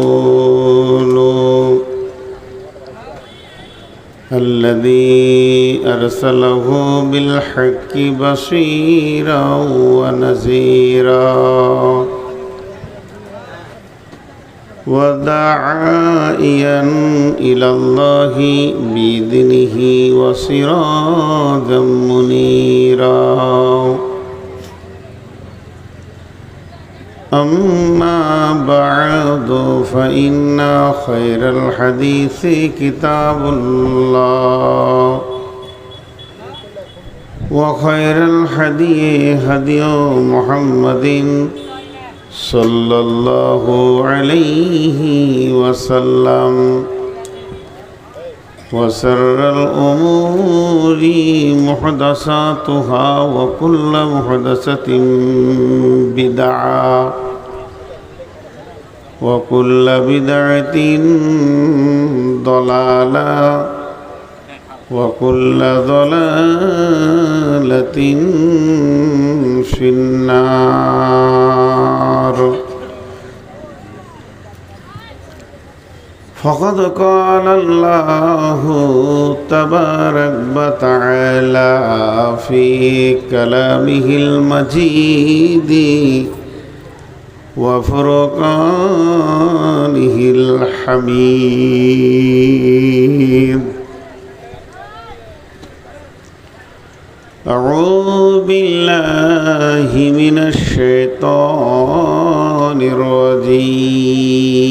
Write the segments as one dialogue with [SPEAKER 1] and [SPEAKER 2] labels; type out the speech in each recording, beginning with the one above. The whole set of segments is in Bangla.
[SPEAKER 1] ورسوله الذي أرسله بالحق بشيرا ونذيرا وداعيا إلى الله بإذنه وسراجا منيرا أما بعد فإن خير الحديث كتاب الله وخير الهدي هدي محمد صلى الله عليه وسلم وشر الأمور محدثاتها وكل محدثة بدعة وكل بدعة ضلالة وكل ضلالة في النار فقد قال الله تبارك وتعالى في كلامه المجيد وفرقانه الحميد أعوذ بالله من الشيطان الرجيم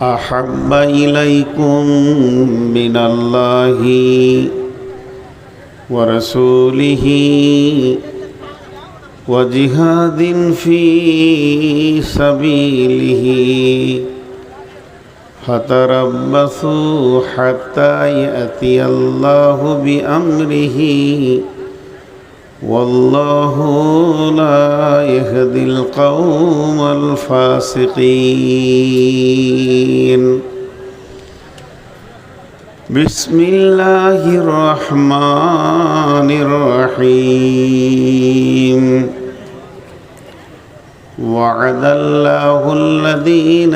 [SPEAKER 1] أحب إليكم من الله ورسوله وجهاد في سبيله فتربصوا حتى يأتي الله بأمره والله لا يهدي القوم الفاسقين بسم الله الرحمن الرحيم وعد الله الذين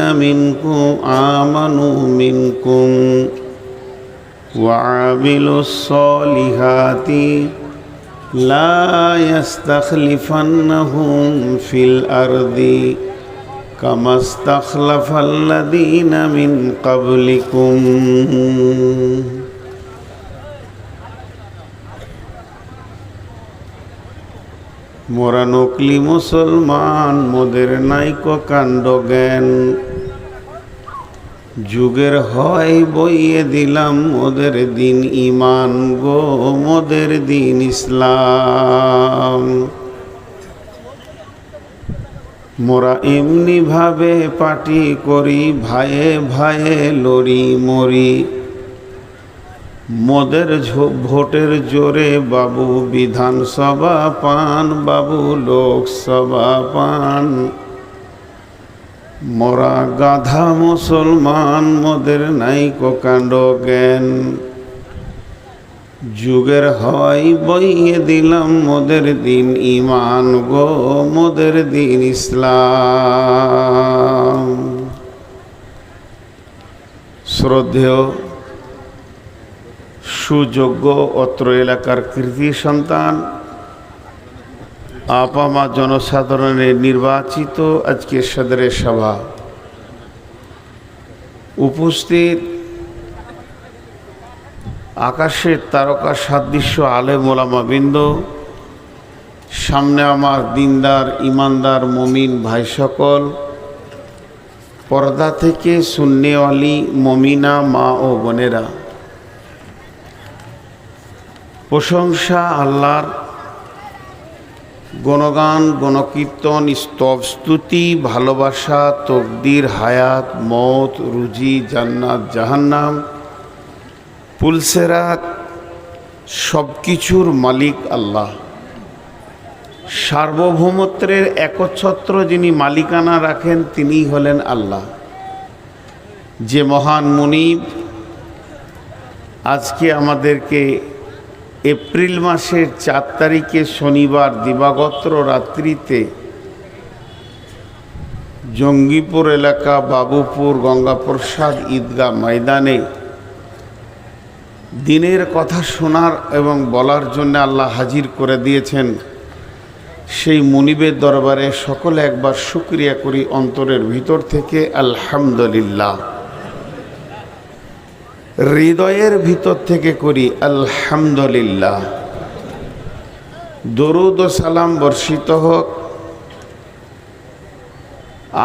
[SPEAKER 1] آمنوا منكم وعملوا الصالحات لا يستخلفنهم في الأرض كما استخلف الذين من قبلكم মোরা নকলি মুসলমান মোদের নাইকো কাণ্ড জ্ঞান যুগের হয় বইয়ে দিলাম মোদের দিন ইমান গো মোদের দিন ইসলাম মোরা এমনি ভাবে পার্টি করি ভাইয়ে ভাইয়ে লড়ি মরি মোদের ভোটের জোরে বাবু বিধানসভা পান বাবু লোকসভা পান মোরা গাধা মুসলমান মোদের নাইকো কাণ্ড জ্ঞান যুগের হয় বইয়ে দিলাম মোদের দিন ইমান গো মোদের দিন ইসলাম শ্রদ্ধেয় সুযোগ্য অত্র এলাকার কৃতি সন্তান আপামা জনসাধারণের নির্বাচিত আজকের সদরের সভা উপস্থিত আকাশের তারকা সাদৃশ্য আলেম ওলামা বৃন্দ সামনে আমার দিনদার ইমানদার মুমিন ভাই সকল পর্দা থেকে সুন্নেওয়ালি মুমিনা মা ও বোনেরা প্রশংসা আল্লাহর গুণগান গণকীর্তন স্তব স্তুতি ভালোবাসা তকদির হায়াত মওত রুজি জান্নাত জাহান্নাম পুলসেরাত সব কিছুর মালিক আল্লাহ সার্বভৌমত্বের একচ্ছত্র যিনি মালিকানা রাখেন তিনিই হলেন আল্লাহ যে মহান মুনিব আজকে আমাদেরকে এপ্রিল মাসের 4 তারিখে শনিবার দিবাগত রাত্রিতে জঙ্গিপুর এলাকা বাবুপুর গঙ্গাপ্রসাদ ঈদগাহ ময়দানে দিনের কথা শোনার এবং বলার জন্য আল্লাহ হাজির করে দিয়েছেন। সেই মুনিবের দরবারে সকলে একবার শুকরিয়া করি অন্তরের ভিতর থেকে আলহামদুলিল্লাহ, হৃদয়ের ভিতর থেকে করি আলহামদুলিল্লাহ। দরুদ ও সালাম বর্ষিত হোক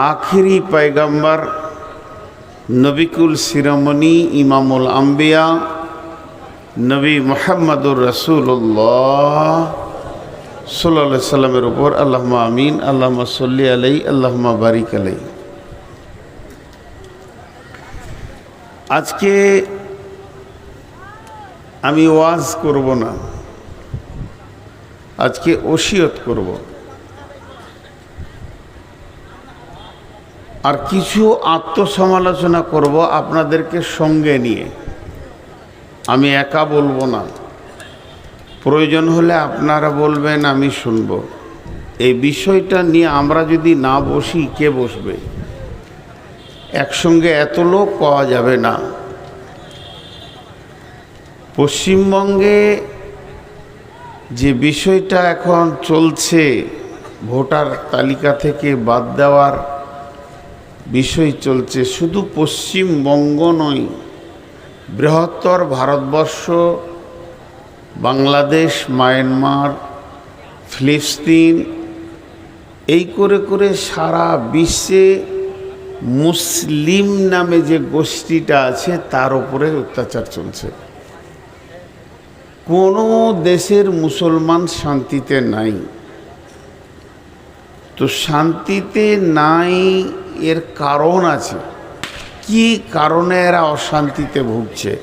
[SPEAKER 1] আখিরি পয়গম্বর নবিকুল শিরোমণি ইমামুল আম্বিয়া নবী মুহাম্মদুর রাসূলুল্লাহ সাল্লাল্লাহু আলাইহি সাল্লামের উপর। আল্লাহুম্মা আমিন, আল্লাহুম্মা সাল্লি আলাইহি, আল্লাহুম্মা বারিক আলাইহি। আজকে আমি ওয়াজ করব না, আজকে ওসিয়ত করব। আর কিছু আত্মসমালোচনা করব আপনাদেরকে সঙ্গে নিয়ে, আমি একা বলবো না। প্রয়োজন হলে আপনারা বলবেন, আমি শুনব। এই বিষয়টা নিয়ে আমরা যদি না বসি, কে বসবে? একসঙ্গে এত লোক পাওয়া যাবে না। পশ্চিমবঙ্গে যে বিষয়টা এখন চলছে, ভোটার তালিকা থেকে বাদ দেওয়ার বিষয় চলছে, শুধু পশ্চিমবঙ্গ নয়, বৃহত্তর ভারতবর্ষ, বাংলাদেশ, মায়ানমার, ফিলিস্তিন, এই করে করে সারা বিশ্বে মুসলিম নামে যে গোষ্ঠীটা আছে তার উপরে অত্যাচার চলছে। কোনো দেশের মুসলমান শান্তিতে নাই। তো শান্তিতে নাই, এর কারণ আছে। কি কারণে এরা অশান্তিতে ভুগছে,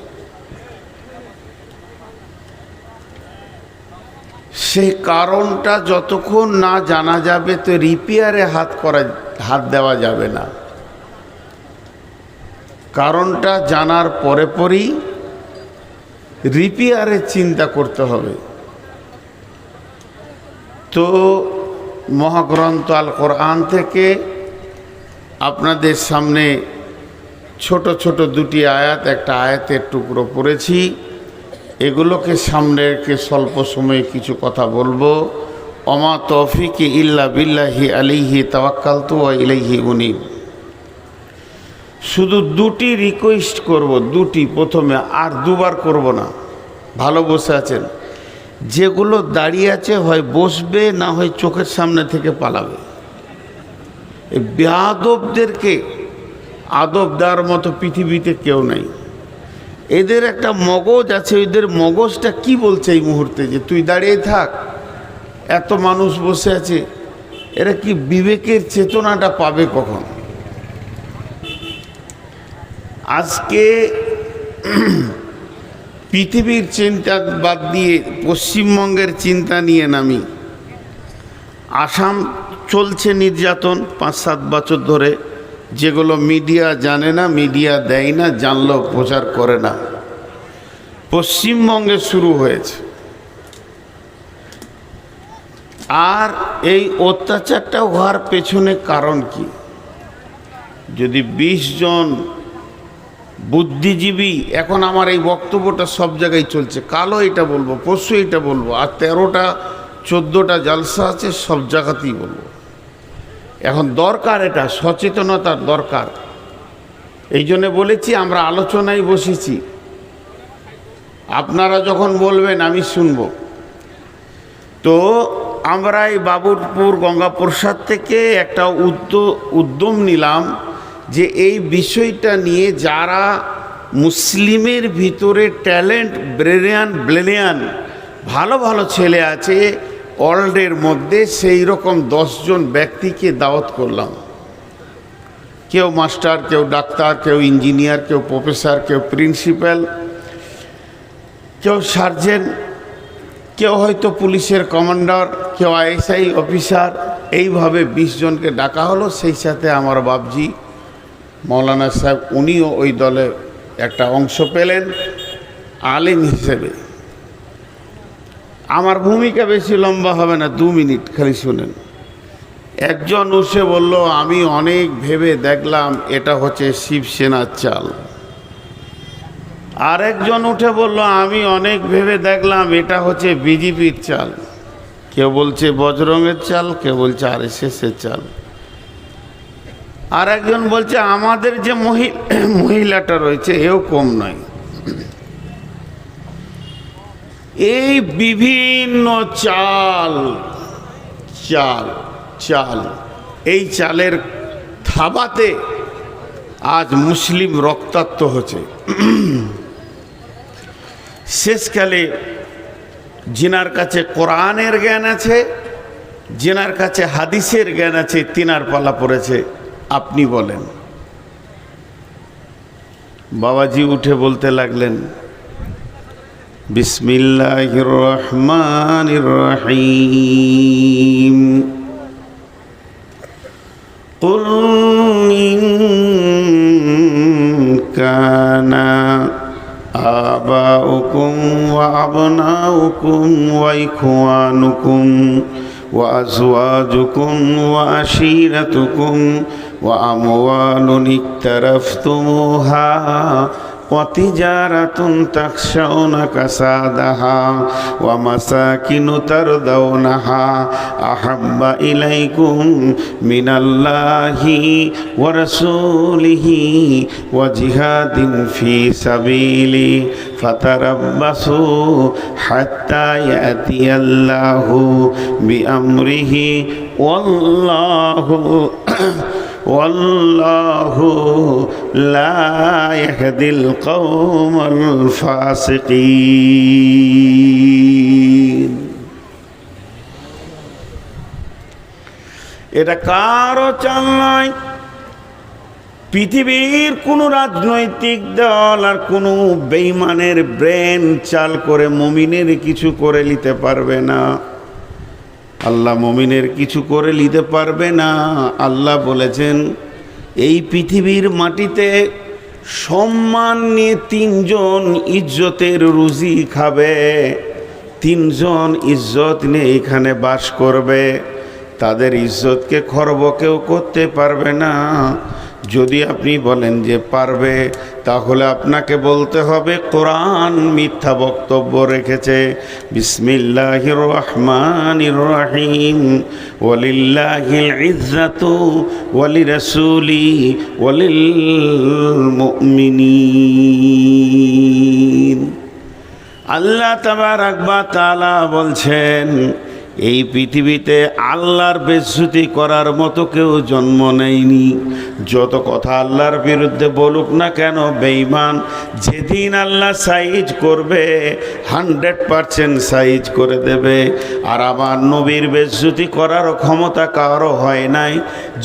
[SPEAKER 1] সেই কারণটা যতক্ষণ না জানা যাবে তো রিপেয়ারে হাত দেওয়া যাবে না। কারণটা জানার পরে পরই রিপেয়ারে চিন্তা করতে হবে। তো মহাগ্রন্থ আল কোরআন থেকে আপনাদের সামনে ছোট ছোট দুটি আয়াত, একটা আয়াতের টুকরো পড়েছি, এগুলোকে সামনে রেখে স্বল্প সময়ে কিছু কথা বলবো। ওমা তৌফিকি ইল্লা বিল্লাহি আলাইহি তাওয়াক্কালতু ওয়া ইলাইহি উনীব। শুধু দুটি রিকোয়েস্ট করব, দুটি, প্রথমে আর দুবার করব না। ভালো বসে আছেন, যেগুলো দাঁড়িয়ে আছে হয় বসবে, না হয় চোখের সামনে থেকে পালাবে। এই বেয়াদবদেরকে আদব দেওয়ার মতো পৃথিবীতে কেউ নাই। এদের একটা মগজ আছে, এদের মগজটা কি বলছে এই মুহূর্তে, যে তুই দাঁড়িয়ে থাক, এত মানুষ বসে আছে। এরা কি বিবেকের চেতনাটা পাবে কখন? আজকে পৃথিবীর চিন্তা বাদ দিয়ে পশ্চিমবঙ্গের চিন্তা নিয়ে নামি। আসাম চলছে নির্যাতন 5-7 বছর ধরে, যেগুলো মিডিয়া জানে না, মিডিয়া দেয় না, জানলেও প্রচার করে না। পশ্চিমবঙ্গে শুরু হয়েছে। আর এই অত্যাচারটা হওয়ার পেছনে কারণ কি? যদি 20 জন বুদ্ধিজীবী, এখন আমার এই বক্তব্যটা সব জায়গায় চলছে, কালও এটা বলবো, পরশু এটা বলবো, আর 13টা-14টা জালসা আছে, সব জায়গাতেই বলবো। এখন দরকার, এটা সচেতনতার দরকার। এই জন্যে বলেছি আমরা আলোচনায় বসেছি, আপনারা যখন বলবেন আমি শুনব। তো আমরা এই বাবুপুর গঙ্গাপ্রসাদ থেকে একটা উদ্যম নিলাম যে এই বিষয়টা নিয়ে যারা মুসলিমের ভিতরে ট্যালেন্ট, ব্রিলিয়ান ভালো ভালো ছেলে আছে ওয়ার্ল্ডের মধ্যে, সেই রকম 10 জন ব্যক্তিকে দাওয়াত করলাম। কেউ মাস্টার, কেউ ডাক্তার, কেউ ইঞ্জিনিয়ার, কেউ প্রফেসর, কেউ প্রিন্সিপাল, কেউ সার্জেন্ট, কেউ হয়তো পুলিশের কমান্ডার, কেউ আইএসআই অফিসার। এইভাবে 20 জনকে ডাকা হলো। সেই সাথে আমার বাপজি মৌলানা সাহেব, উনিও ওই দলে একটা অংশ পেলেন আলেম হিসেবে। আমার ভূমিকা বেশি লম্বা হবে না, 2 মিনিট খালি শুনেন। একজন উঠে বলল, আমি অনেক ভেবে দেখলাম এটা হচ্ছে শিবসেনার চাল। আরেকজন উঠে বলল, আমি অনেক ভেবে দেখলাম এটা হচ্ছে বিজেপির চাল। কেউ বলছে বজরঙের চাল, কেউ বলছে আরএসএসের চাল। আর একজন বলছে আমাদের যে মহিলাটা রয়েছে এও কম নয়। এই বিভিন্ন চাল চাল চাল এই চালের থাবাতে আজ মুসলিম রক্তাক্ত হচ্ছে। শেষকালে যিনার কাছে কোরআনের জ্ঞান আছে, যিনার কাছে হাদিসের জ্ঞান আছে, তিনার পালা পড়েছে। আপনি বলেন। বাবাজি উঠে বলতে লাগলেন, বিসমিল্লাহির রহমানির রহিম, কুল ইন কানা আবাউকুম ওয়া আবনাউকুম ওয়া ইখওয়ানুকুম ওয়া আজওয়াজুকুম ওয়া আশীরাতুকুম ওয়া আমওয়ালুন ইকতারাফতুমুহা ওয়া তিজারাতুন তাখশাউনা কাসাদাহা ওয়া মাসাকিনু তারদাউনাহা আহাব্বা ইলাইকুম মিনাল্লাহি ওয়া রাসূলিহি ওয়া জিহাদিন ফি সাবিলি ফাতারাব্বাসু হাত্তা ইয়াতিয়াল্লাহু বিআমরিহি ওয়াল্লাহু লা ইয়াহদিল কওমাল ফাসিকিন। এটা কারো চাল নয়। পৃথিবীর কোনো রাজনৈতিক দল আর কোনো বেঈমানের ব্রেন চাল করে মুমিনের কিছু করে নিতে পারবে না। আল্লাহ মুমিনের কিছু করে নিতে পারবে না। আল্লাহ বলেছেন, এই পৃথিবীর মাটিতে সম্মান নিয়ে তিনজন ইজ্জতের রুজি খাবে, তিনজন ইজ্জত নিয়ে এখানে বাস করবে। তাদের ইজ্জতকে খর্ব কেউ করতে পারবে না। যদি আপনি বলেন যে পারবে, তাহলে আপনাকে বলতে হবে কোরআন মিথ্যা বক্তব্য রেখেছে। বিসমিল্লাহির রহমানির রহিম, ওয়ালিল্লাহিল ইজ্জাতু ওয়ালিরাসূলি ওয়ালিল মুমিনিন। আল্লাহ তাবারাক ওয়া তাআলা বলছেন, এই পৃথিবীতে আল্লাহর বেইজ্জতি করার মতো কেউ জন্ম নেয়নি। যত কথা আল্লাহর বিরুদ্ধে বলুক না কেন বেঈমান, যেদিন আল্লাহ সাইজ করবে 100% সাইজ করে দেবে। আর আমার নবীর বেইজ্জতি করার ক্ষমতা কারো হয় নাই।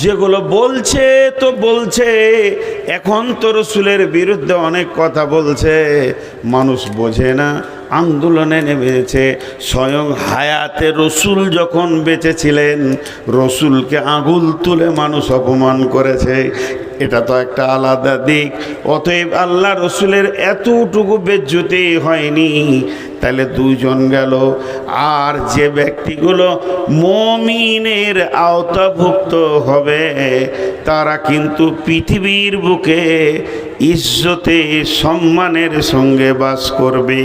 [SPEAKER 1] যেগুলো বলছে তো বলছে, এখন তো রসুলের বিরুদ্ধে অনেক কথা বলছে, মানুষ বোঝে না, আন্দোলনে নেমেছে। স্বয়ং হায়াতে রসুল যখন বেঁচে ছিলেন, রসুলকে আঙুল তুলে মানুষ অপমান করেছে। এটা তো একটা আলাদা দিক। অতএব আল্লাহ রসুলের এতটুকু বেজ্জতি হয়নি, তাহলে দুইজন গেল। আর যে ব্যক্তিগুলো মুমিনের আওতাভুক্ত হবে, তারা কিন্তু পৃথিবীর বুকে ইজ্জতে সম্মানের সঙ্গে বাস করবে।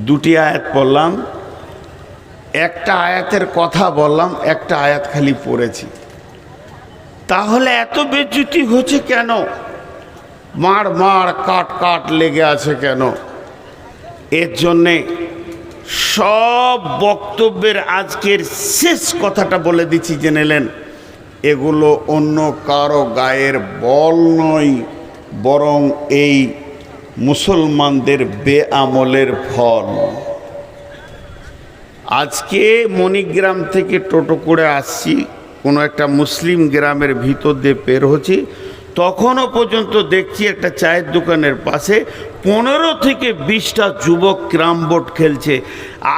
[SPEAKER 1] দুটি আয়াত পড়লাম, একটা আয়াতের কথা বললাম, একটা আয়াত খালি পড়েছি। তাহলে এত বেজ্জতি হচ্ছে কেন? মার মার কাট কাট লেগে আছে কেন? এর জন্যে সব বক্তব্যের আজকের শেষ কথাটা বলে দিচ্ছি, জেনে নেন। এগুলো অন্য কারো গায়ের বল নয়, বরং এই মুসলমানদের বেআমলের ফল। আজকে মণিগ্রাম থেকে টোটো করে আসছি, কোনো একটা মুসলিম গ্রামের ভিতর দিয়ে বের হচ্ছি, তখনও পর্যন্ত দেখছি একটা চায়ের দোকানের পাশে 15 থেকে 20টা যুবক ক্যারাম বোর্ড খেলছে।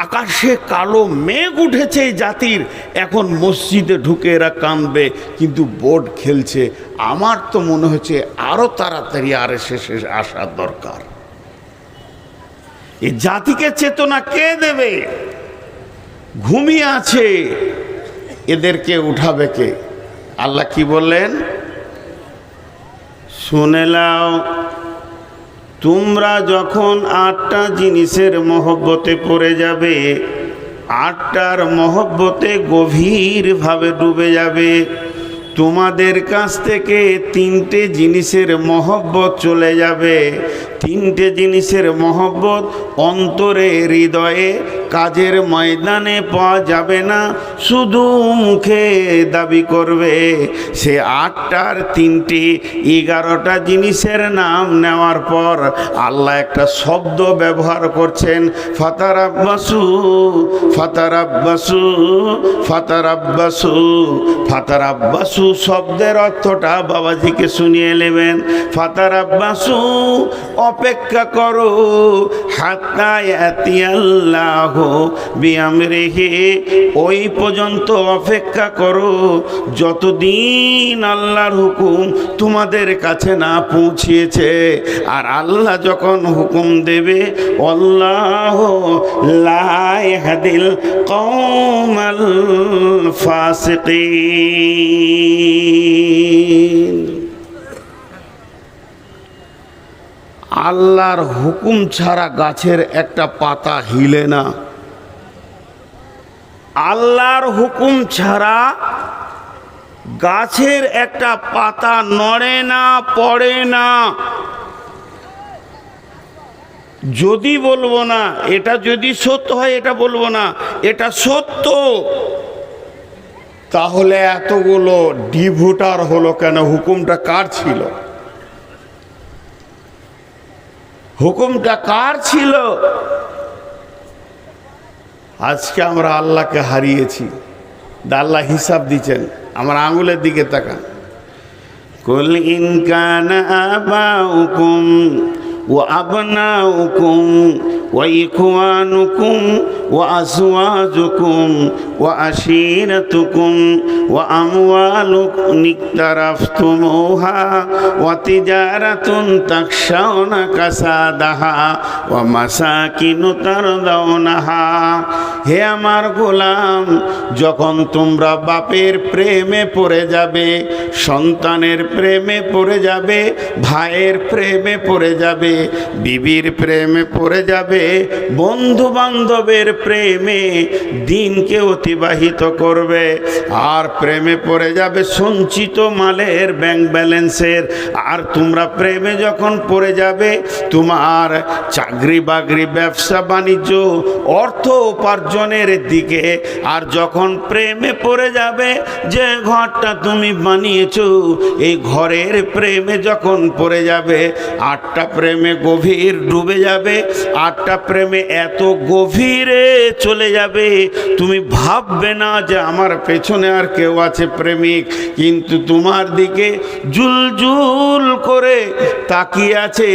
[SPEAKER 1] আকাশে কালো মেঘ উঠেছে এই জাতির, এখন মসজিদে ঢুকে এরা কাঁদবে, কিন্তু বোর্ড খেলছে। আমার তো মনে হচ্ছে আরও তাড়াতাড়ি আরএসএসে আসা দরকার। এই জাতিকে চেতনা কে দেবে? ঘুমিয়ে আছে, এদেরকে উঠাবে কে? আল্লাহ কি বললেন? শুনে নাও, তোমরা যখন 8টা জিনিসের মহব্বতে পড়ে যাবে, 8টার মহব্বতে গভীরভাবে ডুবে যাবে, তোমাদের কাছ থেকে 3টে জিনিসের মহব্বত চলে যাবে। 3টে জিনিসের মহব্বত অন্তরে, হৃদয়ে, কাজের ময়দানে পাওয়া যাবে না, শুধু মুখে দাবি করবে। সে 8টার 3টি 11টা জিনিসের নাম নেওয়ার পর আল্লাহ একটা শব্দ ব্যবহার করছেন, ফাতারাব্বাসু ফাতারাব্বাসু ফাতারাব্বাসু। ফাতারাব্বাসু শব্দের অর্থটা বাবাজিকে শুনিয়ে নেবেন। ফাতারাব্বাসু অপেক্ষা করো, হাত্তা ইয়াতিয়াল্লাহু বিআমরিহি, ওই পর্যন্ত অপেক্ষা করো যতদিন আল্লাহর হুকুম তোমাদের কাছে না পৌঁছিয়েছে। আর আল্লাহ যখন হুকুম দেবে, আল্লাহু লা ইয়াহদিল কওমাল ফাসিকিন। আল্লাহর হুকুম ছাড়া গাছের একটা পাতা হিলে না। আল্লাহর হুকুম ছাড়া গাছের একটা পাতা নড়ে না, পড়ে না। যদি বলবো না, এটা যদি সত্য হয়, এটা বলবো না, এটা সত্য, তাহলে এতগুলো ডিভোটার হলো কেন? হুকুমটা কার ছিল? হুকুমটা কার ছিল? আজকে আমরা আল্লাহকে হারিয়েছি। আল্লাহ হিসাব দিচ্ছেন, আমার আঙুলের দিকে তাকান। কুল ইন কানা আবাউকুম ওয়া আবনাউকুম ওয়া ইখওয়ানুকুম ওয়া আজওয়াজুকুম ওয়া আশীরাতুকুম ওয়া আমওয়ালুকুম ইকতারাফতুমুহা ওয়া তিজারাতুন তাখশাউনা কাসাদাহা ওয়া মাসাকিনু তারদাউনাহা। হে আমার গোলাম, যখন তোমরা বাপের প্রেমে পড়ে যাবে, সন্তানের প্রেমে পড়ে যাবে, ভাইয়ের প্রেমে পড়ে যাবে, বিবির প্রেমে পড়ে যাবে, বন্ধু বান্ধবের প্রেমে দিনকে অতিবাহিত করবে, আর প্রেমে পড়ে যাবে সঞ্চিত মালের ব্যাংক ব্যালেন্সের। আর তোমরা প্রেমে যখন পড়ে যাবে তোমার চাকরি বাকরি, ব্যবসা বাণিজ্য, অর্থ উপার্জনের দিকে। আর যখন প্রেমে পড়ে যাবে যে ঘরটা তুমি বানিয়েছো, এই ঘরের প্রেমে যখন পড়ে যাবে, 8টা প্রেমে গভীর ডুবে যাবে। 8টা প্রেমে এত গভীরে চলে যাবে, তুমি ভাববে না যে আমার পেছনে আর কেউ আছে প্রেমিক, কিন্তু তোমার দিকে জুলজুল করে তাকিয়ে আছে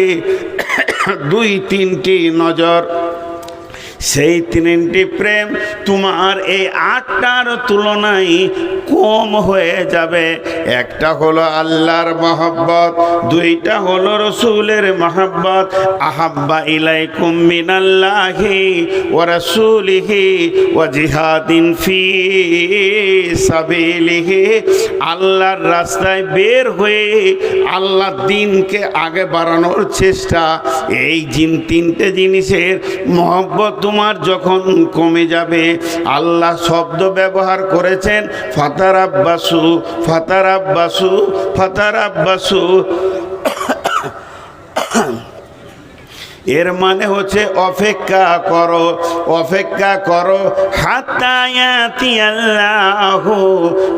[SPEAKER 1] 2-3টি নজর। সেই 3টি প্রেম তোমার এই 8টার তুলনায় কম হয়ে যাবে। একটা হলো আল্লাহর মহব্বত, 2টা হলো রসুলের মহব্বত। আহাব্বা ইলাইকুম মিনাল্লাহি ওয়া রাসূলিহি ওয়া জিহাদিন ফি সাবিলিহি। আল্লাহর রাস্তায় বের হয়ে আল্লাহ দিনকে আগে বাড়ানোর চেষ্টা। এই 3টে জিনিসের মহব্বত তোমার যখন কমে যাবে, আল্লাহ শব্দ ব্যবহার করেছেন ফাতারাব্বাসু ফাতারাব্বাসু ফাতারাব্বাসু। এর মানে হচ্ছে অপেক্ষা করো, অপেক্ষা করো, হাত্তা ইয়াতিয়াল্লাহু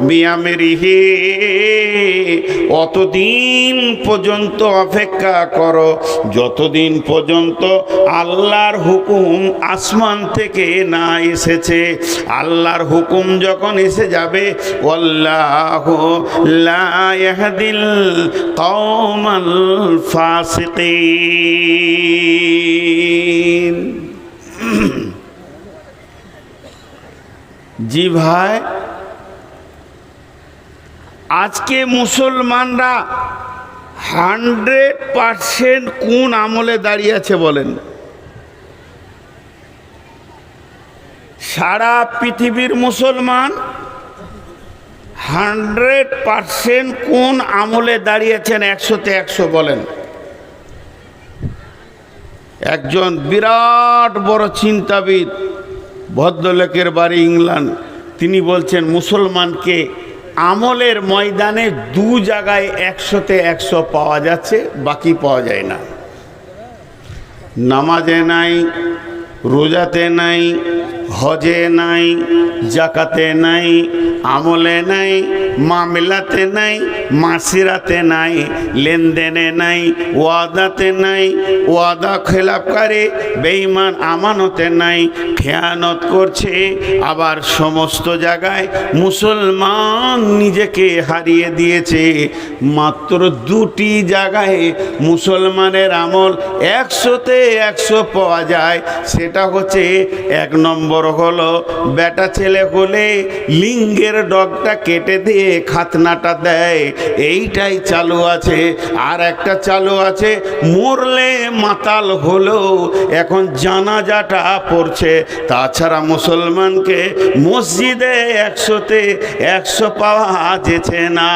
[SPEAKER 1] বিআমরিহি। অতদিন পর্যন্ত অপেক্ষা করো যতদিন পর্যন্ত আল্লাহর হুকুম আসমান থেকে না এসেছে। আল্লাহর হুকুম যখন এসে যাবে, আল্লাহু লা ইয়াহদিল কওমাল ফাসিকিন। জি ভাই, আজকে মুসলমানরা 100% কোন আমলে দাঁড়িয়ে আছে বলেন? সারা পৃথিবীর মুসলমান 100% কোন আমলে দাঁড়িয়েছেন? 100-তে 100 বলেন। একজন বিরাট বড় চিন্তাবিদ, ভদ্রলোকের বাড়ি ইংল্যান্ড, তিনি বলছেন মুসলমানকে আমলের ময়দানে 2 জায়গায় 100-তে 100 পাওয়া যাচ্ছে, বাকি পাওয়া যায় না। নামাজে নাই, রোজাতে নাই, হজে নাই, জাকাতে নাই, আমলে নাই, মামলাতে নাই, মাসিরাতে নাই, লেনদেনে নাই, ওয়াদাতে নাই, ওয়াদা খেলাপ করে, বেঈমান আমানতে নাই, খেয়ানত করছে। আবার সমস্ত জায়গায় মুসলমান নিজেকে হারিয়ে দিয়েছে। মাত্র 2টি জায়গায় মুসলমানের আমল 100-তে 100 পাওয়া যায়। সেটা হচ্ছে, 1 নম্বর হলো বেটা ছেলে হলে লিঙ্গের ডগটা কেটে দিয়ে খাতনাটা দেয়, এইটাই চালু আছে। আর একটা চালু আছে, মরলে মাতাল হলো এখন জানাজাটা পড়ছে। তাছাড়া মুসলমানকে মসজিদে 100-তে 100 পাওয়া যেছে না।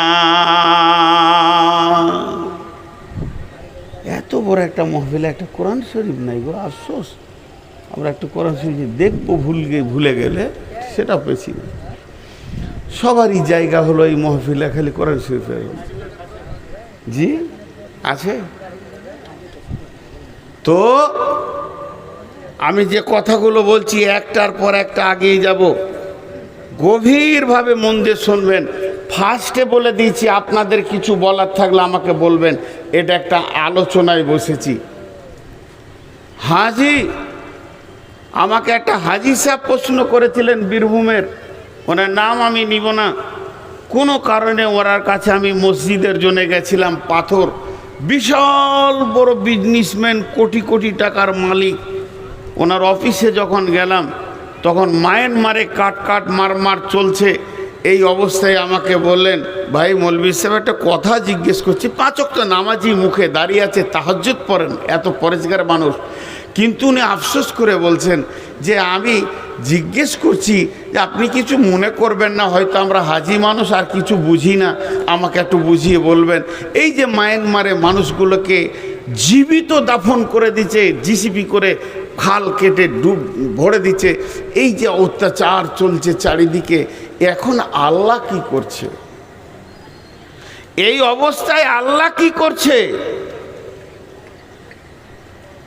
[SPEAKER 1] এত বড় একটা মহফিলে একটা কোরআন শরীফ নাই গো, আফসোস। আমরা একটু কোরআন শরীফ দেখবো, ভুলে গেলে সেটা পেছি না। সবারই জায়গা হলো এই মহফিলে খালি কোরআন শরীফের। জি আছে তো। আমি যে কথাগুলো বলছি একটার পর একটা আগেই যাব, গভীরভাবে মন দিয়ে শুনবেন। ফার্স্টে বলে দিয়েছি, আপনাদের কিছু বলার থাকলে আমাকে বলবেন। এটা একটা আলোচনায় বসেছি। হাজি, আমাকে একটা হাজি সাহেব প্রশ্ন করেছিলেন বীরভূমের, ওনার নাম আমি নিব না। কোনো কারণে ওনার কাছে আমি মসজিদের জন্য গেছিলাম। পাথর, বিশাল বড় বিজনেসম্যান, কোটি কোটি টাকার মালিক। ওনার অফিসে যখন গেলাম তখন মায়ানমারে কাট মার চলছে। এই অবস্থায় আমাকে বললেন, ভাই মৌলভী সাহেব একটা কথা জিজ্ঞেস করছি। 5 ওয়াক্ত নামাজি, মুখে দাঁড়িয়ে আছে, তাহাজ্জুদ পড়েন, এত পরেজগার মানুষ। কিন্তু উনি আফসোস করে বলছেন যে আমি জিজ্ঞেস করছি যে আপনি কিছু মনে করবেন না, হয়তো আমরা হাজি মানুষ আর কিছু বুঝি না, আমাকে একটু বুঝিয়ে বলবেন। এই যে মায়ানমারে মানুষগুলোকে জীবিত দাফন করে দিচ্ছে, জিসিপি করে খাল কেটে ভরে দিচ্ছে, এই যে অত্যাচার চলছে চারিদিকে, এখন আল্লাহ কি করছে? এই অবস্থায় আল্লাহ কি করছে?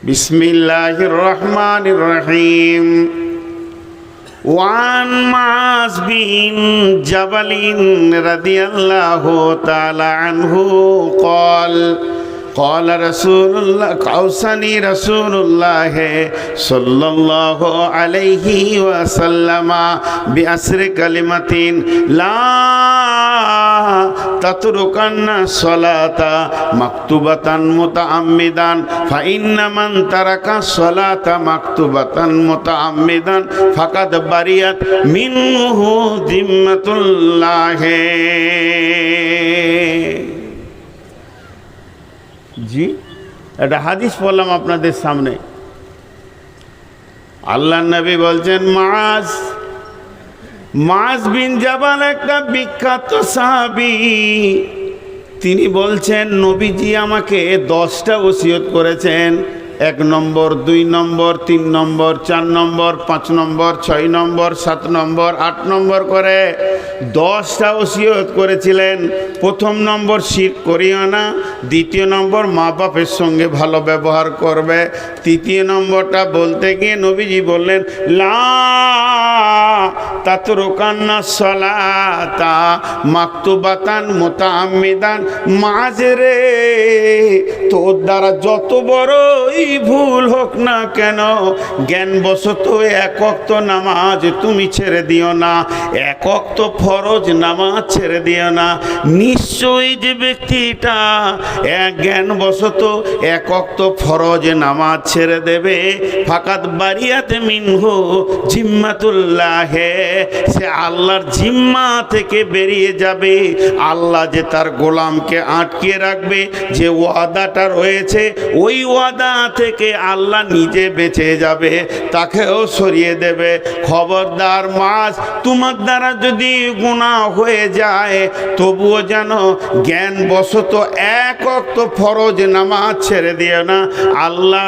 [SPEAKER 1] বিসমিল্লাহির রহমানির রহিম। ওয়ান মাস বিন জাবালিন রাদিয়াল্লাহু তাআলা আনহু قال قال رسول الله قوسني رسول الله صلى الله عليه وسلم بأسر كلمة لا تتركن الصلاة مكتوبة متعمدا فإن من ترك الصلاة مكتوبة متعمدا فقد برئت منه ذمة الله। জি, একটা হাদিস পড়লাম আপনাদের সামনে। আল্লাহ নবী বলছেন, মাজ বিন জাবাল একটা বিখ্যাত সাহাবী, তিনি বলছেন নবীজি আমাকে 10টা ওসিয়ত করেছেন। 1 নম্বর, 2 নম্বর, 3 নম্বর, 4 নম্বর, 5 নম্বর, 6 নম্বর, 7 নম্বর, 8 নম্বর করে 10টা ওসিয়ত করেছিলেন। 1ম নম্বর, শিরক করিও না। 2য় নম্বর, মা বাপের সঙ্গে ভালো ব্যবহার করবে। 3য় নম্বরটা বলতে গিয়ে নবীজি বললেন, লা তাতরুকান্না সলাতা মাকতুবাতান মুতাআম্মিদান। মাঝরে তোর দ্বারা যত বড়ই ভুল হোক না কেন, জ্ঞানবশত 1 ওয়াক্ত নামাজ তুমি ছেড়ে দিও না, 1 ওয়াক্ত ফরজ নামাজ ছেড়ে দিও না। নিশ্চয়ই যে ব্যক্তিটা জ্ঞানবশত 1 ওয়াক্ত ফরজ নামাজ ছেড়ে দেবে, ফাকাত বারিয়াত মিনহু জিম্মাতুল্লাহ, সে আল্লাহর জিম্মা থেকে বেরিয়ে যাবে। আল্লাহ যে তার গোলামকে আটকে রাখবে, যে ওয়াদাটা রয়েছে, ওই ওয়াদা থেকে আল্লাহ নিজে বেঁচে যাবে, তাকেও সরিয়ে দেবে। খবরদার মাছ, তোমার দ্বারা যদি গুনাহ হয়ে যায় তবুও যেন জ্ঞানবশত এক ওয়াক্ত ফরজ নামাজ ছেড়ে দিও না। আল্লাহ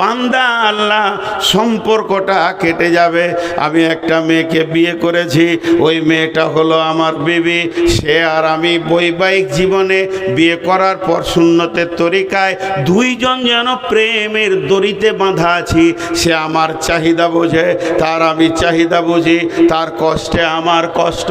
[SPEAKER 1] বান্দা আল্লাহ সম্পর্কটা কেটে যাবে। আমি একটা মেয়েকে বিয়ে করেছি, ওই মেয়েটা হলো আমার বিবি। সে আর আমি বৈবাহিক জীবনে বিয়ে করার পর সুন্নতের তরিকায় দুইজন যেন প্রেমের দড়িতে বাঁধা আছি। সে আমার চাহিদা বোঝে, তার আমি চাহিদা বুঝি, তার কষ্টে আমার কষ্ট।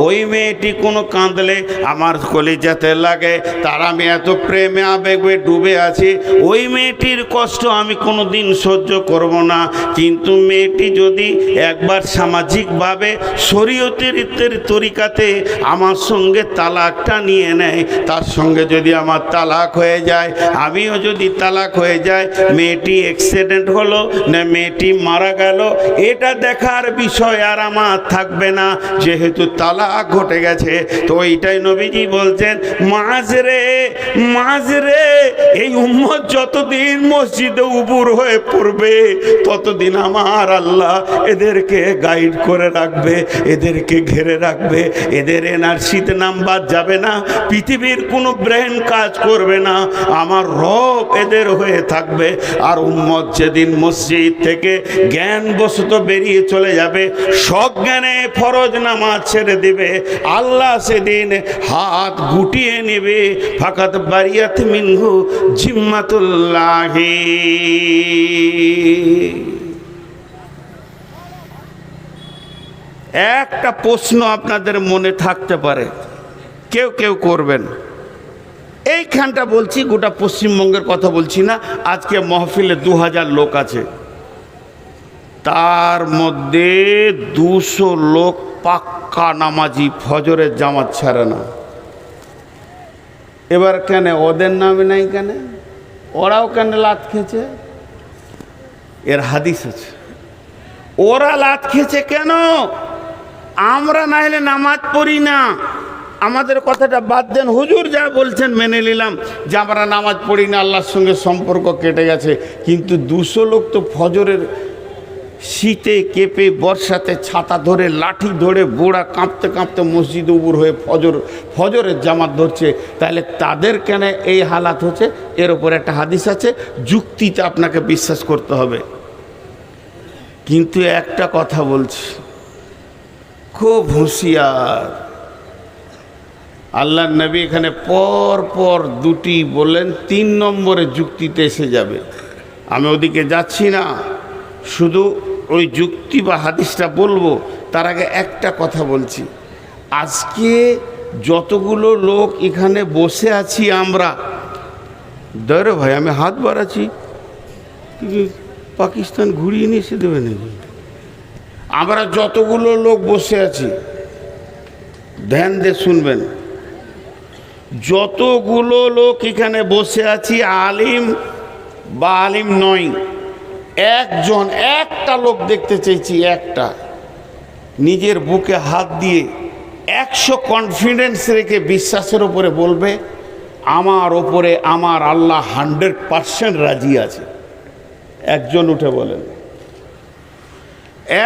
[SPEAKER 1] ওই মেয়েটি কোনো কাঁদলে আমার কলিজাতে লাগে, তার আমি এত প্রেমে আবেগে ডুবে আছি। ওই মেয়েটির কষ্ট আমি কোনো দিন সহ্য করব না। কিন্তু মেয়েটি যদি একবার সামাজিকভাবে শরীয়তের তরিকাতে আমার সঙ্গে তালাকটা নিয়ে নেয়, তার সঙ্গে যদি আমার তালাক হয়ে যায়, আমিও যদি তালাক হয়ে যায়, মেয়েটি অ্যাক্সিডেন্ট হলো না মেয়েটি মারা গেল, এটা দেখার বিষয় আর আমার থাকবে না, যেহেতু তালাক ঘটে গেছে। তো এইটাই নবীজি বলছেন, মাঝরে এই উম্মত যতদিন মসজিদে উবুর হয়ে পড়বে ততদিন আমার আল্লাহ এদেরকে গাইড করে রাখবে, এদেরকে ঘিরে রাখবে। এদের এনআরসিতে নাম্বার যাবে না, পৃথিবীর কোনো ব্রেন কাজ করবে না, আমার রব এদের হয়ে থাকবে। আর উম্মত যেদিন মসজিদ থেকে জ্ঞানবশত বেরিয়ে চলে যাবে, সজ্ঞানে ফরজ নামাজ ছেড়ে দিবে, আল্লাহ সেদিন হাত গুটিয়ে নেবে। ফাকাত বারিয়াত মিনহু জিম্মাতুল্লাহি। একটা প্রশ্ন আপনাদের মনে থাকতে পারে, কেউ কেউ করবেন। এইখানটা বলছি, গোটা পশ্চিমবঙ্গের কথা বলছি না। আজকে মহফিলে 2000 লোক আছে, তার মধ্যে 200 লোক পাক্কা নামাজি, ফজরের জামাত ছাড়ে না। এবার কেন ওদের নামে নাই? কেন ওরাও কেন লাত খেয়েছে? এর হাদিস আছে। ওরা লাত খেয়েছে কেন? আমরা না হলে নামাজ পড়ি না। আমাদের কথাটা বাদ দেন, হুজুর যা বলছেন মেনে নিলাম যে আমরা নামাজ পড়ি না, আল্লাহর সঙ্গে সম্পর্ক কেটে গেছে। কিন্তু 200 লোক তো ফজরের শীতে কেঁপে, বর্ষাতে ছাতা ধরে, লাঠি ধরে, বুড়া কাঁপতে কাঁপতে মসজিদে উবুর হয়ে ফজরের জামাত ধরছে। তাহলে তাদের কেন এই হালাত হচ্ছে? এর ওপর একটা হাদিস আছে, যুক্তিতে আপনাকে বিশ্বাস করতে হবে। কিন্তু একটা কথা বলছি, খুব হুঁশিয়ার। আল্লাহর নবী এখানে পর পর দুটি বললেন, 3 নম্বরে যুক্তিতে এসে যাবে। আমি ওদিকে যাচ্ছি না, শুধু ওই যুক্তি বা হাদিসটা বলবো, তার আগে একটা কথা বলছি। আজকে যতগুলো লোক এখানে বসে আছি আমরা, ধরো ভাই আমি হাত বাড়াচ্ছি, পাকিস্তান ঘুরিয়ে নিয়ে এসে দেবে নাকি? আমরা যতগুলো লোক বসে আছি, ধ্যান দিয়ে শুনবেন, যতগুলো লোক এখানে বসে আছি, আলিম বা আলিম নয়, একটা লোক দেখতে চাইছি, একটা নিজের বুকে হাত দিয়ে 100 কনফিডেন্স রেখে বিশ্বাসের উপরে বলবে, আমার ওপরে আমার আল্লাহ 100% রাজি আছে। একজন উঠে বলেন,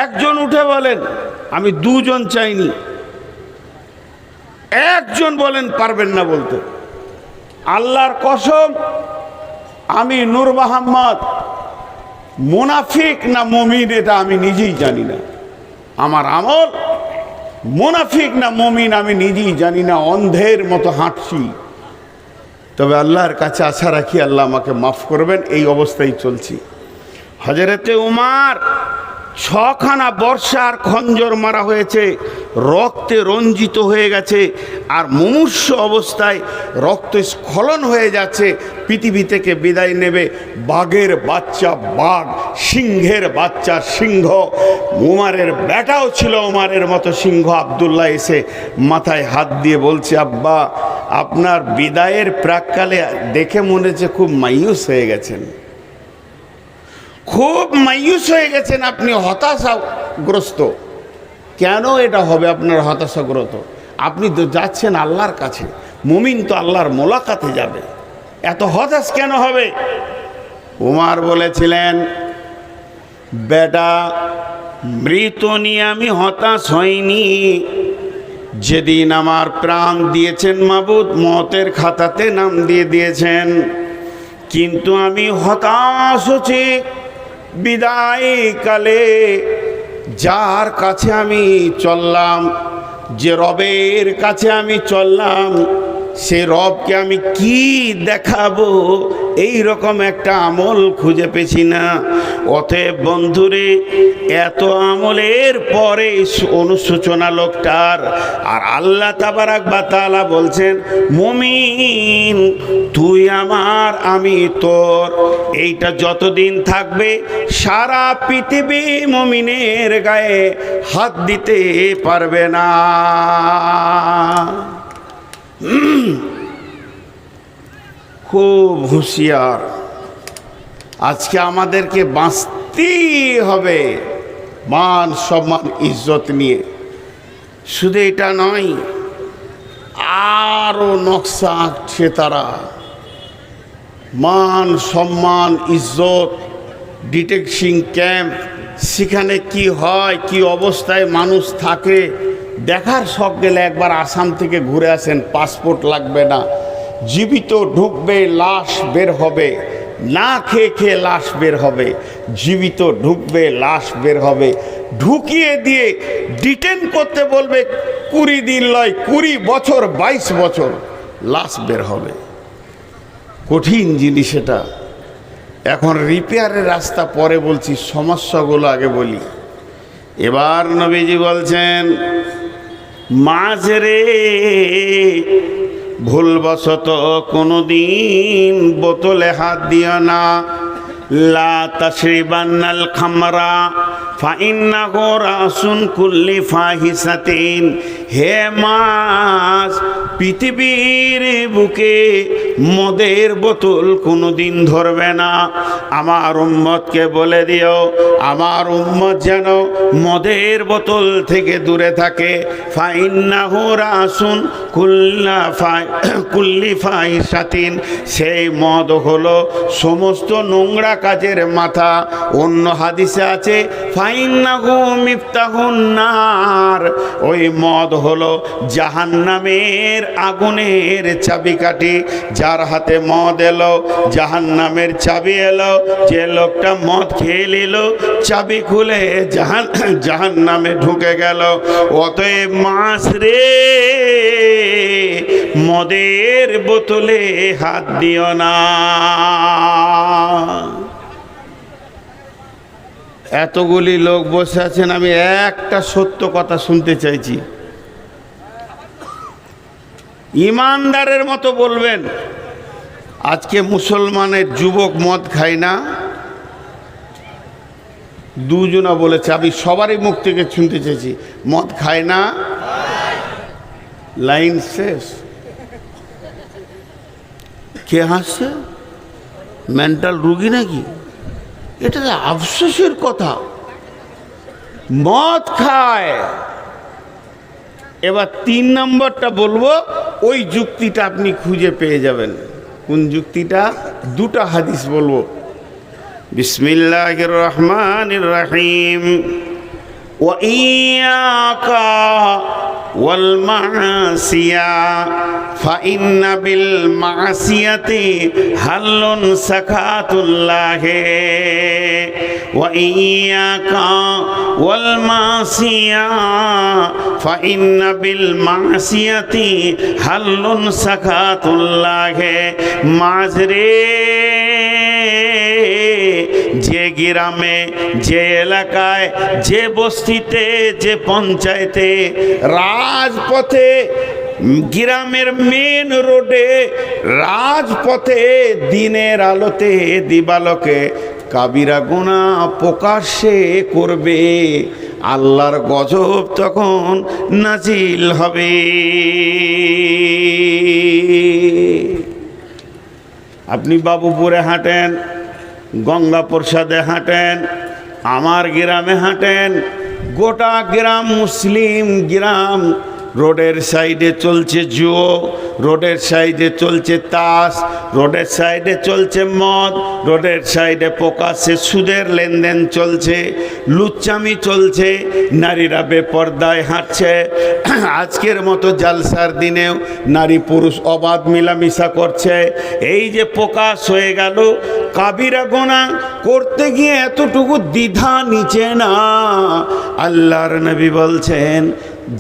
[SPEAKER 1] একজন উঠে বলেন। আমি 2 জন চাইনি, একজন বলেন। পারবেন না বলতে? আল্লাহর কসম, আমি নূর মোহাম্মদ মুনাফিক না মুমিন এটা আমি নিজেই জানি না। আমার আমল মুনাফিক না মুমিন আমি নিজেই জানি না, অন্ধের মতো হাঁটছি। তবে আল্লাহর কাছে আশা রাখি আল্লাহ আমাকে মাফ করবেন, এই অবস্থায় চলছি। হযরতে উমর 6খানা বর্ষার খঞ্জর মারা হয়েছে, রক্তে রঞ্জিত হয়ে গেছে, আর মুমূর্ষ অবস্থায় রক্ত স্খলন হয়ে যাচ্ছে। পৃথিবী থেকে বিদায় নেবে বাঘের বাচ্চা বাঘ, সিংহের বাচ্চা সিংহ। উমরের বেটাও ছিল উমরের মতো সিংহ, আব্দুল্লাহ এসে মাথায় হাত দিয়ে বলছে, আব্বা আপনার বিদায়ের প্রাককালে দেখে মনে হচ্ছে খুব মায়ুস হয়ে গেছেন, খুব মায়ুস হয়ে গেছেন, আপনি হতাশাগ্রস্ত। কেন এটা হবে আপনার হতাশাগ্রস্ত? আপনি তো যাচ্ছেন আল্লাহর কাছে, মুমিন তো আল্লাহর মোলাকাতে যাবে। এত হতাশ কেন হবে? উমর বলেছিলেন, বেটা, মৃত নিয়ে আমি হতাশ হইনি। যেদিন আমার প্রাণ দিয়েছেন মাবুদ, মতের খাতাতে নাম দিয়ে দিয়েছেন, কিন্তু আমি হতাশ হচ্ছি বিদায়কালে যার কাছে আমি চললাম, যে রবের কাছে আমি চললাম, সে রবকে আমি কি দেখাবো, এই রকম একটা আমল খুঁজে পেছি না। অতএব বন্ধুরে, এত আমলের পরে অনুশোচনা লোকটার। আর আল্লাহ তাবারাক ওয়া তাআলা বলছেন, মুমিন তুই আমার, আমি তোর। এইটা যতদিন থাকবে সারা পৃথিবী মুমিনের গায়ে হাত দিতে পারবে না। খুব হুঁশিয়ার। আজকে আমাদেরকে বাঁচতেই হবে মান সম্মান ইজ্জত নিয়ে। শুধু এটা নয়, আরও নকশা আঁকছে তারা। মান সম্মান ইজ্জত, ডিটেকশন ক্যাম্প, সেখানে কি হয়, কি অবস্থায় মানুষ থাকে দেখার শখ গেলে একবার আসাম থেকে ঘুরে আসেন, পাসপোর্ট লাগবে না। জীবিত ঢুকবে, লাশ বের হবে, না খেয়ে খেয়ে লাশ বের হবে, জীবিত ঢুকবে, লাশ বের হবে, ঢুকিয়ে দিয়ে ডিটেন করতে বলবে 20 দিন নয়, 20 বছর, 22 বছর, লাশ বের হবে। কঠিন জিনিস এটা। এখন রিপেয়ারের রাস্তা পরে বলছি, সমস্যাগুলো আগে বলি। এবার নবীজি বলছেন, মাঝরে ভুলবশত কোনোদিন বোতলে হাত দিও না। লা তাশরিবান্নাল খামরা ফাইন্নাহু রাসুন কুল্লি ফাহিসাতিন। হে মাছ, পৃথিবীর বুকে মদের বোতল কোনোদিন ধরবে না। আমার উম্মতকে বলে দিও, আমার উম্মত যেন মদের বোতল থেকে দূরে থাকে। ফাইন্নাহু রাসুন কুল্লি ফাহিসাতিন। সেই মদ হলো সমস্ত নোংরা কাজের মাথা। অন্য হাদিসে আছে ফাইন্নাহু মিফতাহুন নার। ওই মদ হলো জাহান্নামের আগুনের চাবিকাঠি। যার হাতে মদ এলো, জাহান্নামের চাবি এলো। যে লোকটা মদ খেয়ে নিল, চাবি খুলে জাহান্নামে ঢুকে গেল। অতএব মাছ রে, মদের বোতলে হাত দিও না। এতগুলি লোক বসে আছেন, আমি একটা সত্য কথা শুনতে চাইছি। ইমানদারের মতো বলবেন, আজকে মুসলমানের যুবক মদ খায় না? দুজনা বলেছে, আমি সবারই মুখ থেকে শুনতে চেয়েছি, মদ খায় না? লাইন শেষ। কে হাসছে? মেন্টাল রুগী নাকি? এটা তো আফসোসের কথা। মদ খায়। এবার 3 নম্বরটা বলবো, ওই যুক্তিটা আপনি খুঁজে পেয়ে যাবেন। কোন যুক্তিটা? 2টা হাদিস বলবো। বিসমিল্লাহির রহমানির রহিম। ওয়া ইয়াকা ওয়াল মাসিয়া ফাইন্না বিল মাসিয়াতি হাল্লুন সাকাতুল্লাহি। ওয়া ইয়াকা ওয়াল মাসিয়া ফাইন্না বিল মাসিয়াতি হাল্লুন সাকাতুল্লাহি। মাঝরে, যে গ্রামে, যে এলাকায়, যে বস্তিতে, যে পঞ্চায়েতে, রাজপথে, গ্রামের মেন রোডে, রাজপথে, দিনের আলোতে, দিবালোকে কাবিরা গুনাহ প্রকাশ্যে করবে, আল্লাহর গজব তখন নাজিল হবে। আপনি বাবুপুরে হাঁটেন, গঙ্গা প্রসাদে হাঁটেন, আমার গ্রামে হাঁটেন, গোটা গ্রাম মুসলিম গ্রাম, রোডের সাইডে চলছে জুয়ো, রোডের সাইডে চলছে তাস, রোডের সাইডে চলছে মদ, রোডের সাইডে প্রকাশ্যে সুদের লেনদেন চলছে, লুচ্চামি চলছে, নারীরা বেপর্দায় হাঁটছে। আজকের মতো জালসার দিনেও নারী পুরুষ অবাধ মিলামিশা করছে। এই যে প্রকাশ হয়ে গেল, কাবিরা গুনাহ করতে গিয়ে এতটুকু দ্বিধা নিচে না। আল্লাহর নবী বলছেন,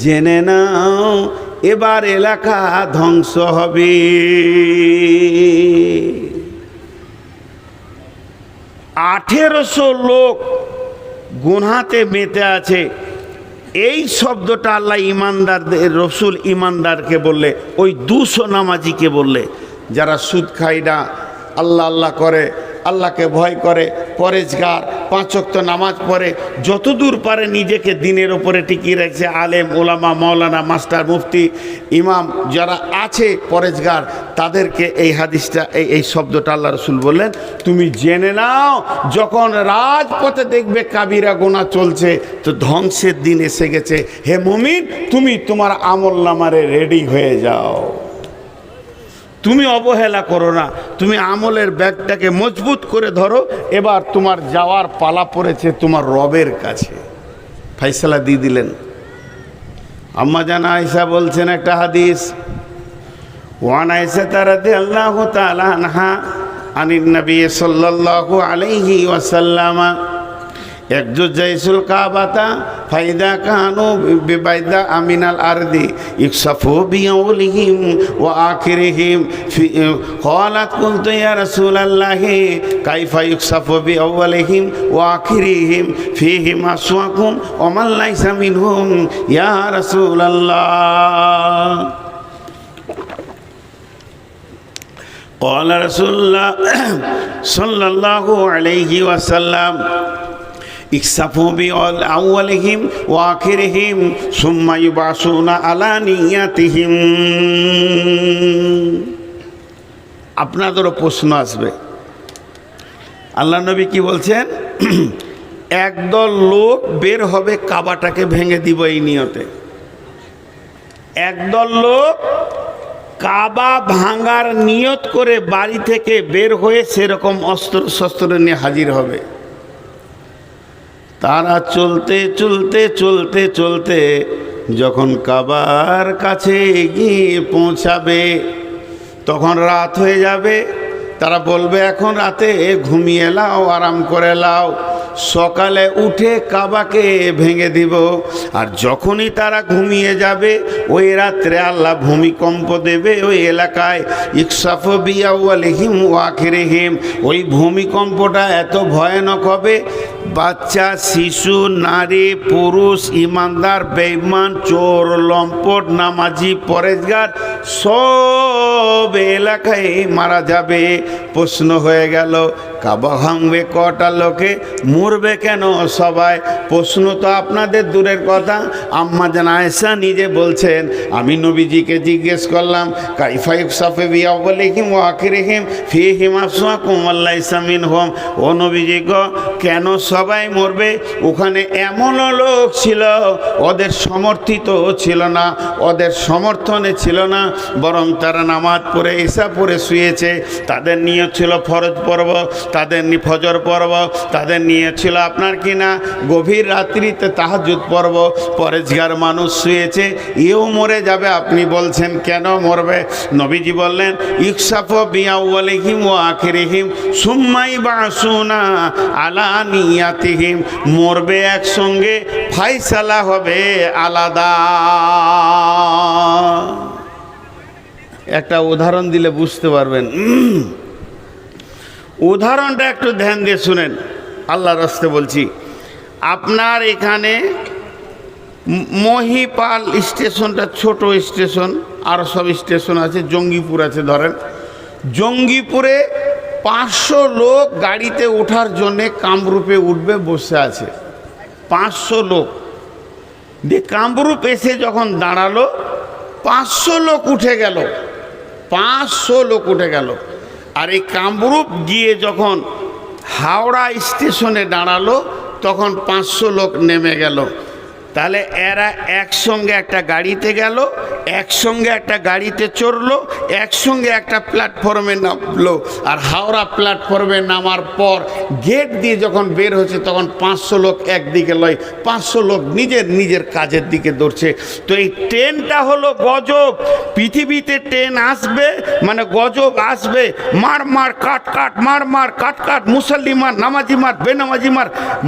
[SPEAKER 1] জেনে নাও এবার এলাকা ধ্বংস হবে। 1800 লোক গুনাতে মেতে আছে। এই শব্দটা আল্লাহ ইমানদারদের, রসুল ইমানদারকে বললে, ওই 200 নামাজিকে বললে, যারা সুদ খায় না, আল্লাহ আল্লাহ করে, আল্লাহকে ভয় করে, পরেজগার, 5 ওয়াক্ত নামাজ পড়ে, যতদূর পারে নিজেকে দিনের ওপরে টিকিয়ে রাখছে, আলেম ওলামা মাওলানা মাস্টার মুফতি ইমাম যারা আছে পরেজগার, তাদেরকে এই হাদিসটা এই শব্দটা আল্লাহ রসুল বললেন, তুমি জেনে নাও যখন রাজপথে দেখবে কাবিরা গুনাহ চলছে তো ধ্বংসের দিন এসে গেছে। হে মুমিন, তুমি তোমার আমল নামারে রেডি হয়ে যাও, তুমি অবহেলা করো না, তুমি আমলের ব্যাগটাকে মজবুত করে ধরো। এবার তোমার যাওয়ার পালা পড়েছে তোমার রবের কাছে। ফাইসালা দিয়ে দিলেন। আম্মা জান আয়েশা বলছেন একটা হাদিস, ওয়ান আয়েশা রাদিয়াল্লাহু তাআলা আনহা আনিন নবী সাল্লাল্লাহু আলাইহি ওয়াসাল্লাম একজুজাইসুল কাবাতা ফাইদা কানু বিবাইদা আমিনাল আরদি ইকসাফু বিআউলিহিম ওয়া আখিরিহিম ক্বালাত কুনতু ইয়া রাসূলাল্লাহি কাইফা ইকসাফু বিআউলিহিম ওয়া আখিরিহিম ফীহিম আসওয়াকুম ওয়া মান লাইসা মিনহুম ইয়া রাসূলাল্লাহ। قال رسول الله صلى الله عليه وسلم ইকসাফু বিআউলিহিম ওয়া আখিরিহিম সুম্মা ইউবাসুনা আলা নিয়াতিহিম। আপনাদেরও প্রশ্ন আসবে, আল্লাহ নবী কি বলছেন? একদল লোক বের হবে কাবাটাকে ভেঙে দিব এই নিয়তে। একদল লোক কাবা ভাঙার নিয়ত করে বাড়ি থেকে বের হয়ে সেরকম অস্ত্র শস্ত্র নিয়ে হাজির হবে। তারা চলতে চলতে চলতে চলতে যখন কাবার কাছে গিয়ে পৌঁছাবে তখন রাত হয়ে যাবে। তারা বলবে এখন রাতে ঘুমিয়ে লাও, আরাম করে লাও, সকালে উঠে কাবাকে ভেঙে দিব। আর যখনই তারা ঘুমিয়ে যাবে ওই রাত্রে আল্লাহ ভূমিকম্প দেবে ওই এলাকায়। ইকসাফু বিআউলিহিম ওয়া আখিরিহিম। ওই ভূমিকম্পটা এত ভয়ানক হবে, বাচ্চা, শিশু, নারী, পুরুষ, ইমানদার, বেঈমান, চোর, লম্পট, নামাজি, পরেজগার সব এলাকায় মারা যাবে। প্রশ্ন হয়ে গেল, কাবা ভাঙবে কটা লোকে, মরবে কেন সবাই? প্রশ্ন তো আপনাদের দূরের কথা, আম্মা জান আয়েশা নিজে বলছেন, আমি নবীজিকে জিজ্ঞেস করলাম, কাইফা ইকসাফু বিআউলিহিম ওয়া আখিরিহিম ফীহিম আসওয়াকুম ওয়া লাইসা মিনহুম। ও নবীজি গো, কেন সবাই মরবে? ওখানে এমন লোক ছিল ওদের সমর্থিত ছিল না, ওদের সমর্থনে ছিল না, বরং তারা নামাজ পড়ে ঈশা পড়ে শুয়েছে। তাদের নিয়ে ছিল ফরজ পর্ব, তাদের ফজর পর্ব, তাদের নিয়ে ছিল আপনার কিনা গভীর রাত্রিতে তাহাজ্জুদ পর্ব। পরেজগার মানুষ শুয়েছে, এও মরে যাবে, আপনি বলছেন কেন মরবে? নবীজি বললেন, ইকসাফু বিআউলিহিম ওয়া আখিরিহিম সুম্মা ইউবাসুনা আলা নিয়াতিহিম। মরবে একসঙ্গে, ফায়সালা হবে আলাদা। একটা উদাহরণ দিলে বুঝতে পারবেন। উদাহরণটা একটু ধ্যান দিয়ে শুনেন, আল্লাহর রাস্তে বলছি। আপনার এখানে মহিপাল স্টেশনটা ছোট স্টেশন, আরও সব স্টেশন আছে, জঙ্গিপুর আছে ধরেন। জঙ্গিপুরে 500 লোক গাড়িতে ওঠার জন্যে কামরূপে উঠবে বসে আছে। 500 লোক দিয়ে কামরূপ এসে যখন দাঁড়ালো, 500 লোক উঠে গেল, 500 লোক উঠে গেল। আর এই কামরূপ গিয়ে যখন হাওড়া স্টেশনে দাঁড়ালো তখন 500 লোক নেমে গেল। তাহলে এরা একসঙ্গে একটা গাড়িতে গেল, একসঙ্গে একটা গাড়িতে চড়লো, একসঙ্গে একটা প্ল্যাটফর্মে নামলো। আর হাওড়া প্ল্যাটফর্মে নামার পর গেট দিয়ে যখন বের হচ্ছে তখন 500 লোক একদিকে লয়, 500 লোক নিজের নিজের কাজের দিকে দৌড়ছে। তো এই ট্রেনটা হলো গজব। পৃথিবীতে ট্রেন আসবে মানে গজব আসবে, মার মার কাট কাট, মার মার কাট কাট, মুসল্লি মার, নামাজি মার, বেনামাজি মার,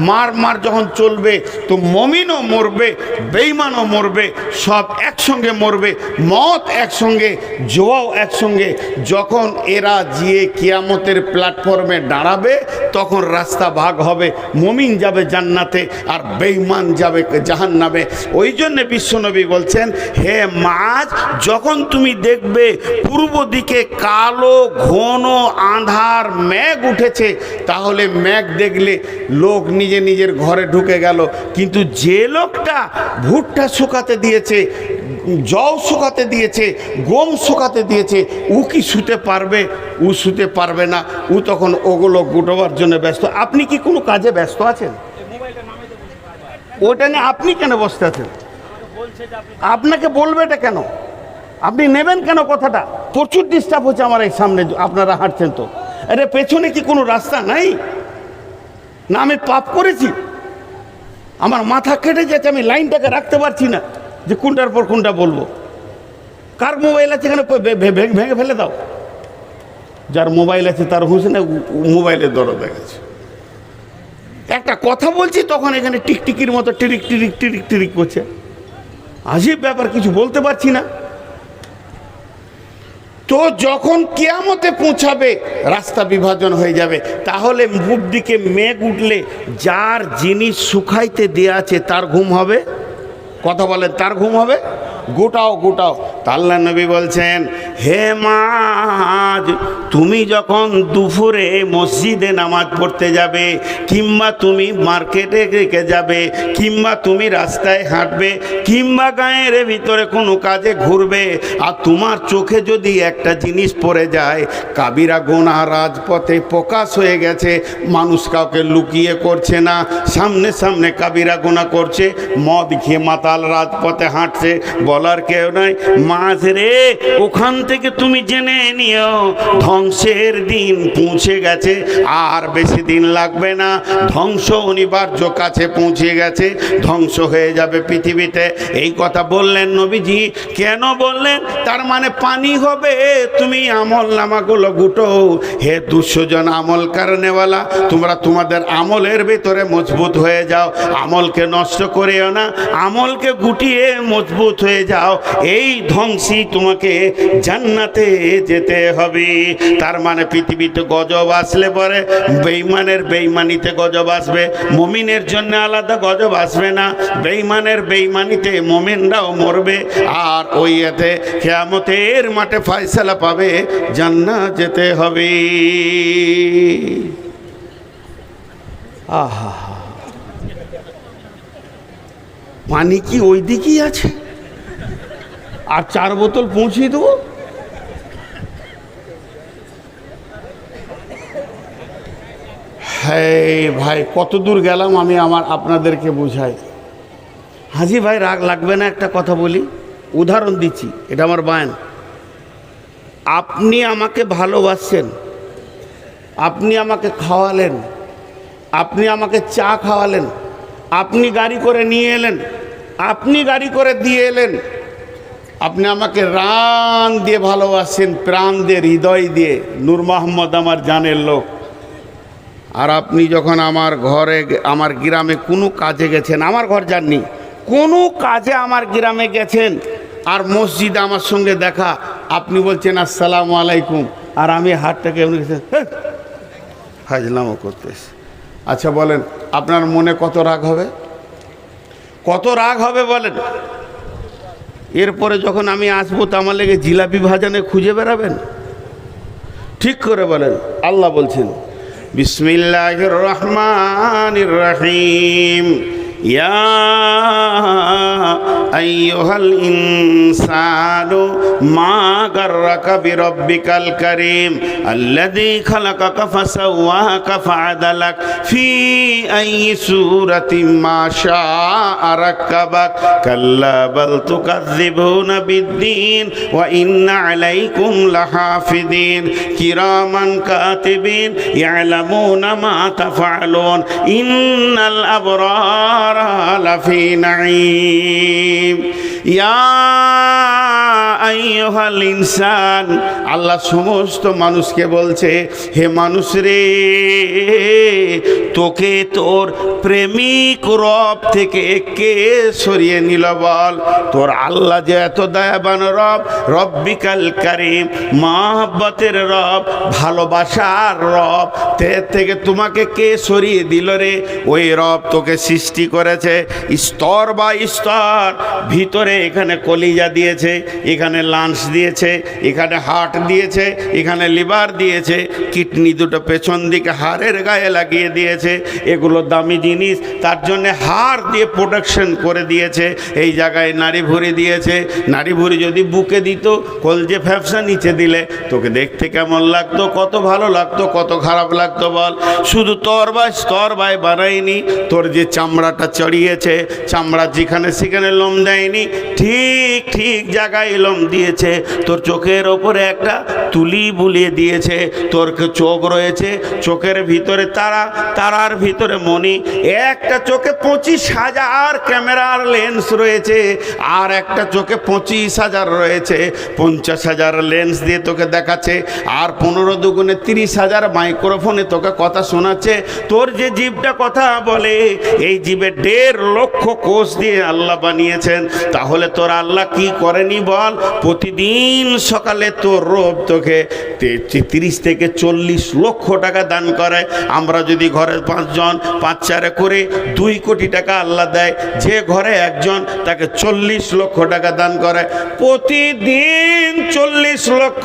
[SPEAKER 1] মার মার যখন চলবে তো মমিনও মরবে, বেঈমানও মরবে, সব একসঙ্গে মরবে, মত একসঙ্গে, জোয়াও একসঙ্গে। যখন এরা গিয়ে কিয়ামতের প্ল্যাটফর্মে দাঁড়াবে তখন রাস্তা ভাগ হবে, মমিন যাবে জান্নাতে আর বেঈমান যাবে জাহান্নামে। ওই জন্যে বিশ্বনবী বলছেন, হে মাছ, যখন তুমি দেখবে পূর্ব দিকে কালো ঘন আঁধার মেঘ উঠেছে, তাহলে মেঘ দেখলে লোক নিজে নিজের ঘরে ঢুকে গেল। কিন্তু যে লোকটা ভুট্টা শুকাতে দিয়েছে, জল শুকাতে দিয়েছে, গম শুকাতে দিয়েছে, ও কি শুতে পারবে? ও শুতে পারবে না। ও তখন ওগুলো গুটোবার জন্য ব্যস্ত। আপনি কি কোনো কাজে ব্যস্ত আছেন? ওটা নিয়ে আপনি কেন বসতে আছেন? আপনাকে বলবে এটা কেন? আপনি নেবেন কেন কথাটা? প্রচুর ডিস্টার্ব হচ্ছে আমার এই সামনে, আপনারা হাঁটছেন তো। আরে পেছনে কি কোনো রাস্তা নাই? না আমি পাপ করেছি? আমার মাথা কেটে যাচ্ছে, আমি লাইনটাকে রাখতে পারছি না যে কোনটার পর কোনটা বলবো। কার মোবাইল আছে এখানে ভেঙে ফেলে দাও। যার মোবাইল আছে তার হুঁশ না, মোবাইলের দরদ গেছে। একটা কথা বলছি তখন এখানে টিকটিকির মতো টিরিক টিরিক টিরিক টিরিক করছে। আজীব ব্যাপার, কিছু বলতে পারছি না। তো যখন কিয়ামতে পৌঁছাবে রাস্তা বিভাজন হয়ে যাবে, তাহলে মুখ দিকে মেঘ উঠলে যার জিনিস শুকাইতে দেয়া আছে তার ঘুম হবে? কথা বলেন, তার ঘুম হবে? গোটাও গোটাও। আল্লাহ নবী বলছেন, হে মাঝ, তুমি যখন দুপুরে মসজিদে নামাজ পড়তে যাবে, কিংবা তুমি মার্কেটে রেখে যাবে, কিংবা তুমি রাস্তায় হাঁটবে, কিংবা গায়ের ভিতরে কোনো কাজে ঘুরবে, আর তোমার চোখে যদি একটা জিনিস পড়ে যায়, কাবিরা গুনাহ রাজপথে প্রকাশ হয়ে গেছে, মানুষ কাউকে লুকিয়ে করছে না, সামনে সামনে কাবিরা গুনাহ করছে, মদ খেয়ে মাতাল রাজপথে হাঁটছে, বলার কেউ নাই। মাঝ রে, ওখান থেকে তুমি জেনে নিও ধ্বংসের দিন পৌঁছে গেছে, আর বেশি দিন লাগবে না, ধ্বংস অনিবার্য কাছে পৌঁছে গেছে, ধ্বংস হয়ে যাবে পৃথিবীতে। এই কথা বললেন নবীজি। কেন বললেন? তার মানে পানি হবে, তুমি আমল নামাগুলো গুটো। হে 200 জন আমল কারণেওয়ালা, তোমরা তোমাদের আমলের ভেতরে মজবুত হয়ে যাও, আমলকে নষ্ট করেও না, আমলকে গুটিয়ে মজবুত হয়ে যাও। এই ধ্বংসী তোমাকে জান্নাতে যেতে হবে। তার মানে পৃথিবীতে গজব আসলে পরে বেঈমানের বেঈমানিতে গজব আসবে, মুমিনের জন্য আলাদা গজব আসবে না। বেঈমানের বেঈমানিতে মুমিনরাও মরবে, আর ওই এতে কিয়ামতের মাঠে ফয়সালা পাবে, জান্নাত যেতে হবে। আহা, পানি কি ওই দিকেই আছে? আর 4 বোতল পৌঁছিয়ে দেবো। হ্যাঁ ভাই, কত দূর গেলাম আমি আপনাদেরকে বুঝাই। হাজি ভাই রাগ লাগবে না, একটা কথা বলি, উদাহরণ দিচ্ছি, এটা আমার বায়ান। আপনি আমাকে ভালোবাসছেন, আপনি আমাকে খাওয়ালেন, আপনি আমাকে চা খাওয়ালেন, আপনি গাড়ি করে নিয়ে এলেন, আপনি গাড়ি করে দিয়ে এলেন, আপনি আমাকে রান দিয়ে ভালোবাসেন, প্রাণ দিয়ে, হৃদয় দিয়ে। নূর মোহাম্মদ আমার জানের লোক। আর আপনি যখন আমার ঘরে, আমার গ্রামে কোনো কাজে গেছেন, আমার ঘর যাননি, কোনো কাজে আমার গ্রামে গেছেন, আর মসজিদে আমার সঙ্গে দেখা, আপনি বলছেন আসসালামু আলাইকুম, আর আমি হাতটাকে এমনি গেছেন ফাজলামও করতেছি। আচ্ছা বলেন, আপনার মনে কত রাগ হবে? কত রাগ হবে বলেন? এরপরে যখন আমি আসবো তো আমার লেগে জিলাপি ভাজানে খুঁজে বেড়াবেন? ঠিক করে বলেন। আল্লাহ বলছেন, বিসমিল্লাহির রহমানির রহিম, ইয়া আইয়ুহাল ইনসানু মা গাররাকা বিরাব্বিকাল কারীম আল্লাযী খালাকাকা ফাসাওয়াকা ফাআদালাক ফি আইয়ি সূরাতিন মা শাআ রাক্কাবাক কাল্লা বাল তুকাযযিবুনা বিদ্দীন ওয়া ইন্না আলাইকুম লাহাফিযিন কিরামান কাতিবিন ইয়ালামুনা মা তাফআলুন ইন্নাল আবরারা লাফি নাঈম ইয়া আইয়ুহাল ইনসান। আল্লাহ সমস্ত মানুষকে বলছে, হে মানুষ রে, তোকে তোর প্রেমিক রব থেকে কে সরিয়ে নিল বল? তোর আল্লাহ যে এত দয়াবান রব, রব্বিকাল কারীম, মহব্বতের রব, ভালোবাসার রব, থেকে তোমাকে কে সরিয়ে দিল রে? ওই রব তোকে সৃষ্টি করেছে স্তর বা স্তর, ভিতরে এখানে কলিজা দিয়েছে, এখানে লাঞ্চ দিয়েছে, এখানে হার্ট দিয়েছে, এখানে লিভার দিয়েছে, কিডনি দুটো পেছন দিকে হাড়ের গায়ে লাগিয়ে দিয়েছে। এগুলো দামি জিনিস, তার জন্য হাড় দিয়ে প্রোটেকশন করে দিয়েছে। এই জায়গায় নাড়ি ভুঁড়ি দিয়েছে। নাড়ি ভুঁড়ি যদি বুকে দিত, কলজে ফ্যাপসা নিচে দিলে তোকে দেখতে কেমন লাগতো? কত ভালো লাগতো, কত খারাপ লাগতো বল? শুধু স্তর বাই বানায়নি, তোর যে চামড়াটা চড়িয়েছে, চামড়া যেখানে সেখানে লোম দেয়নি, ঠিক ঠিক জায়গায় লোম দিয়েছে। তোর চোখের ওপরে একটা তুলি বুলিয়ে দিয়েছে। তোর চোখ রয়েছে, চোখের ভিতরে তারা, তারার ভিতরে মণি। একটা চোখে 25,000 ক্যামেরার লেন্স রয়েছে, আর একটা চোখে 25,000 রয়েছে। 50,000 লেন্স দিয়ে তোকে দেখাচ্ছে, আর 15 দুগুণে 30,000 মাইক্রোফোনে তোকে কথা শোনাচ্ছে। তোর যে জীবটা কথা বলে, এই জীবে 1.5 লক্ষ কোষ দিয়ে আল্লাহ বানিয়েছেন। তাহলে তোর আল্লাহ কি করেনি বল? প্রতিদিন সকালে তোর রব তোকে 30 থেকে 40 লক্ষ টাকা দান করে। আমরা যদি ঘরে 5 জন 5-4 করে 2 কোটি টাকা আল্লাহ দেয়। যে ঘরে একজন, তাকে 40 লক্ষ টাকা দান করে। প্রতিদিন 40 লক্ষ,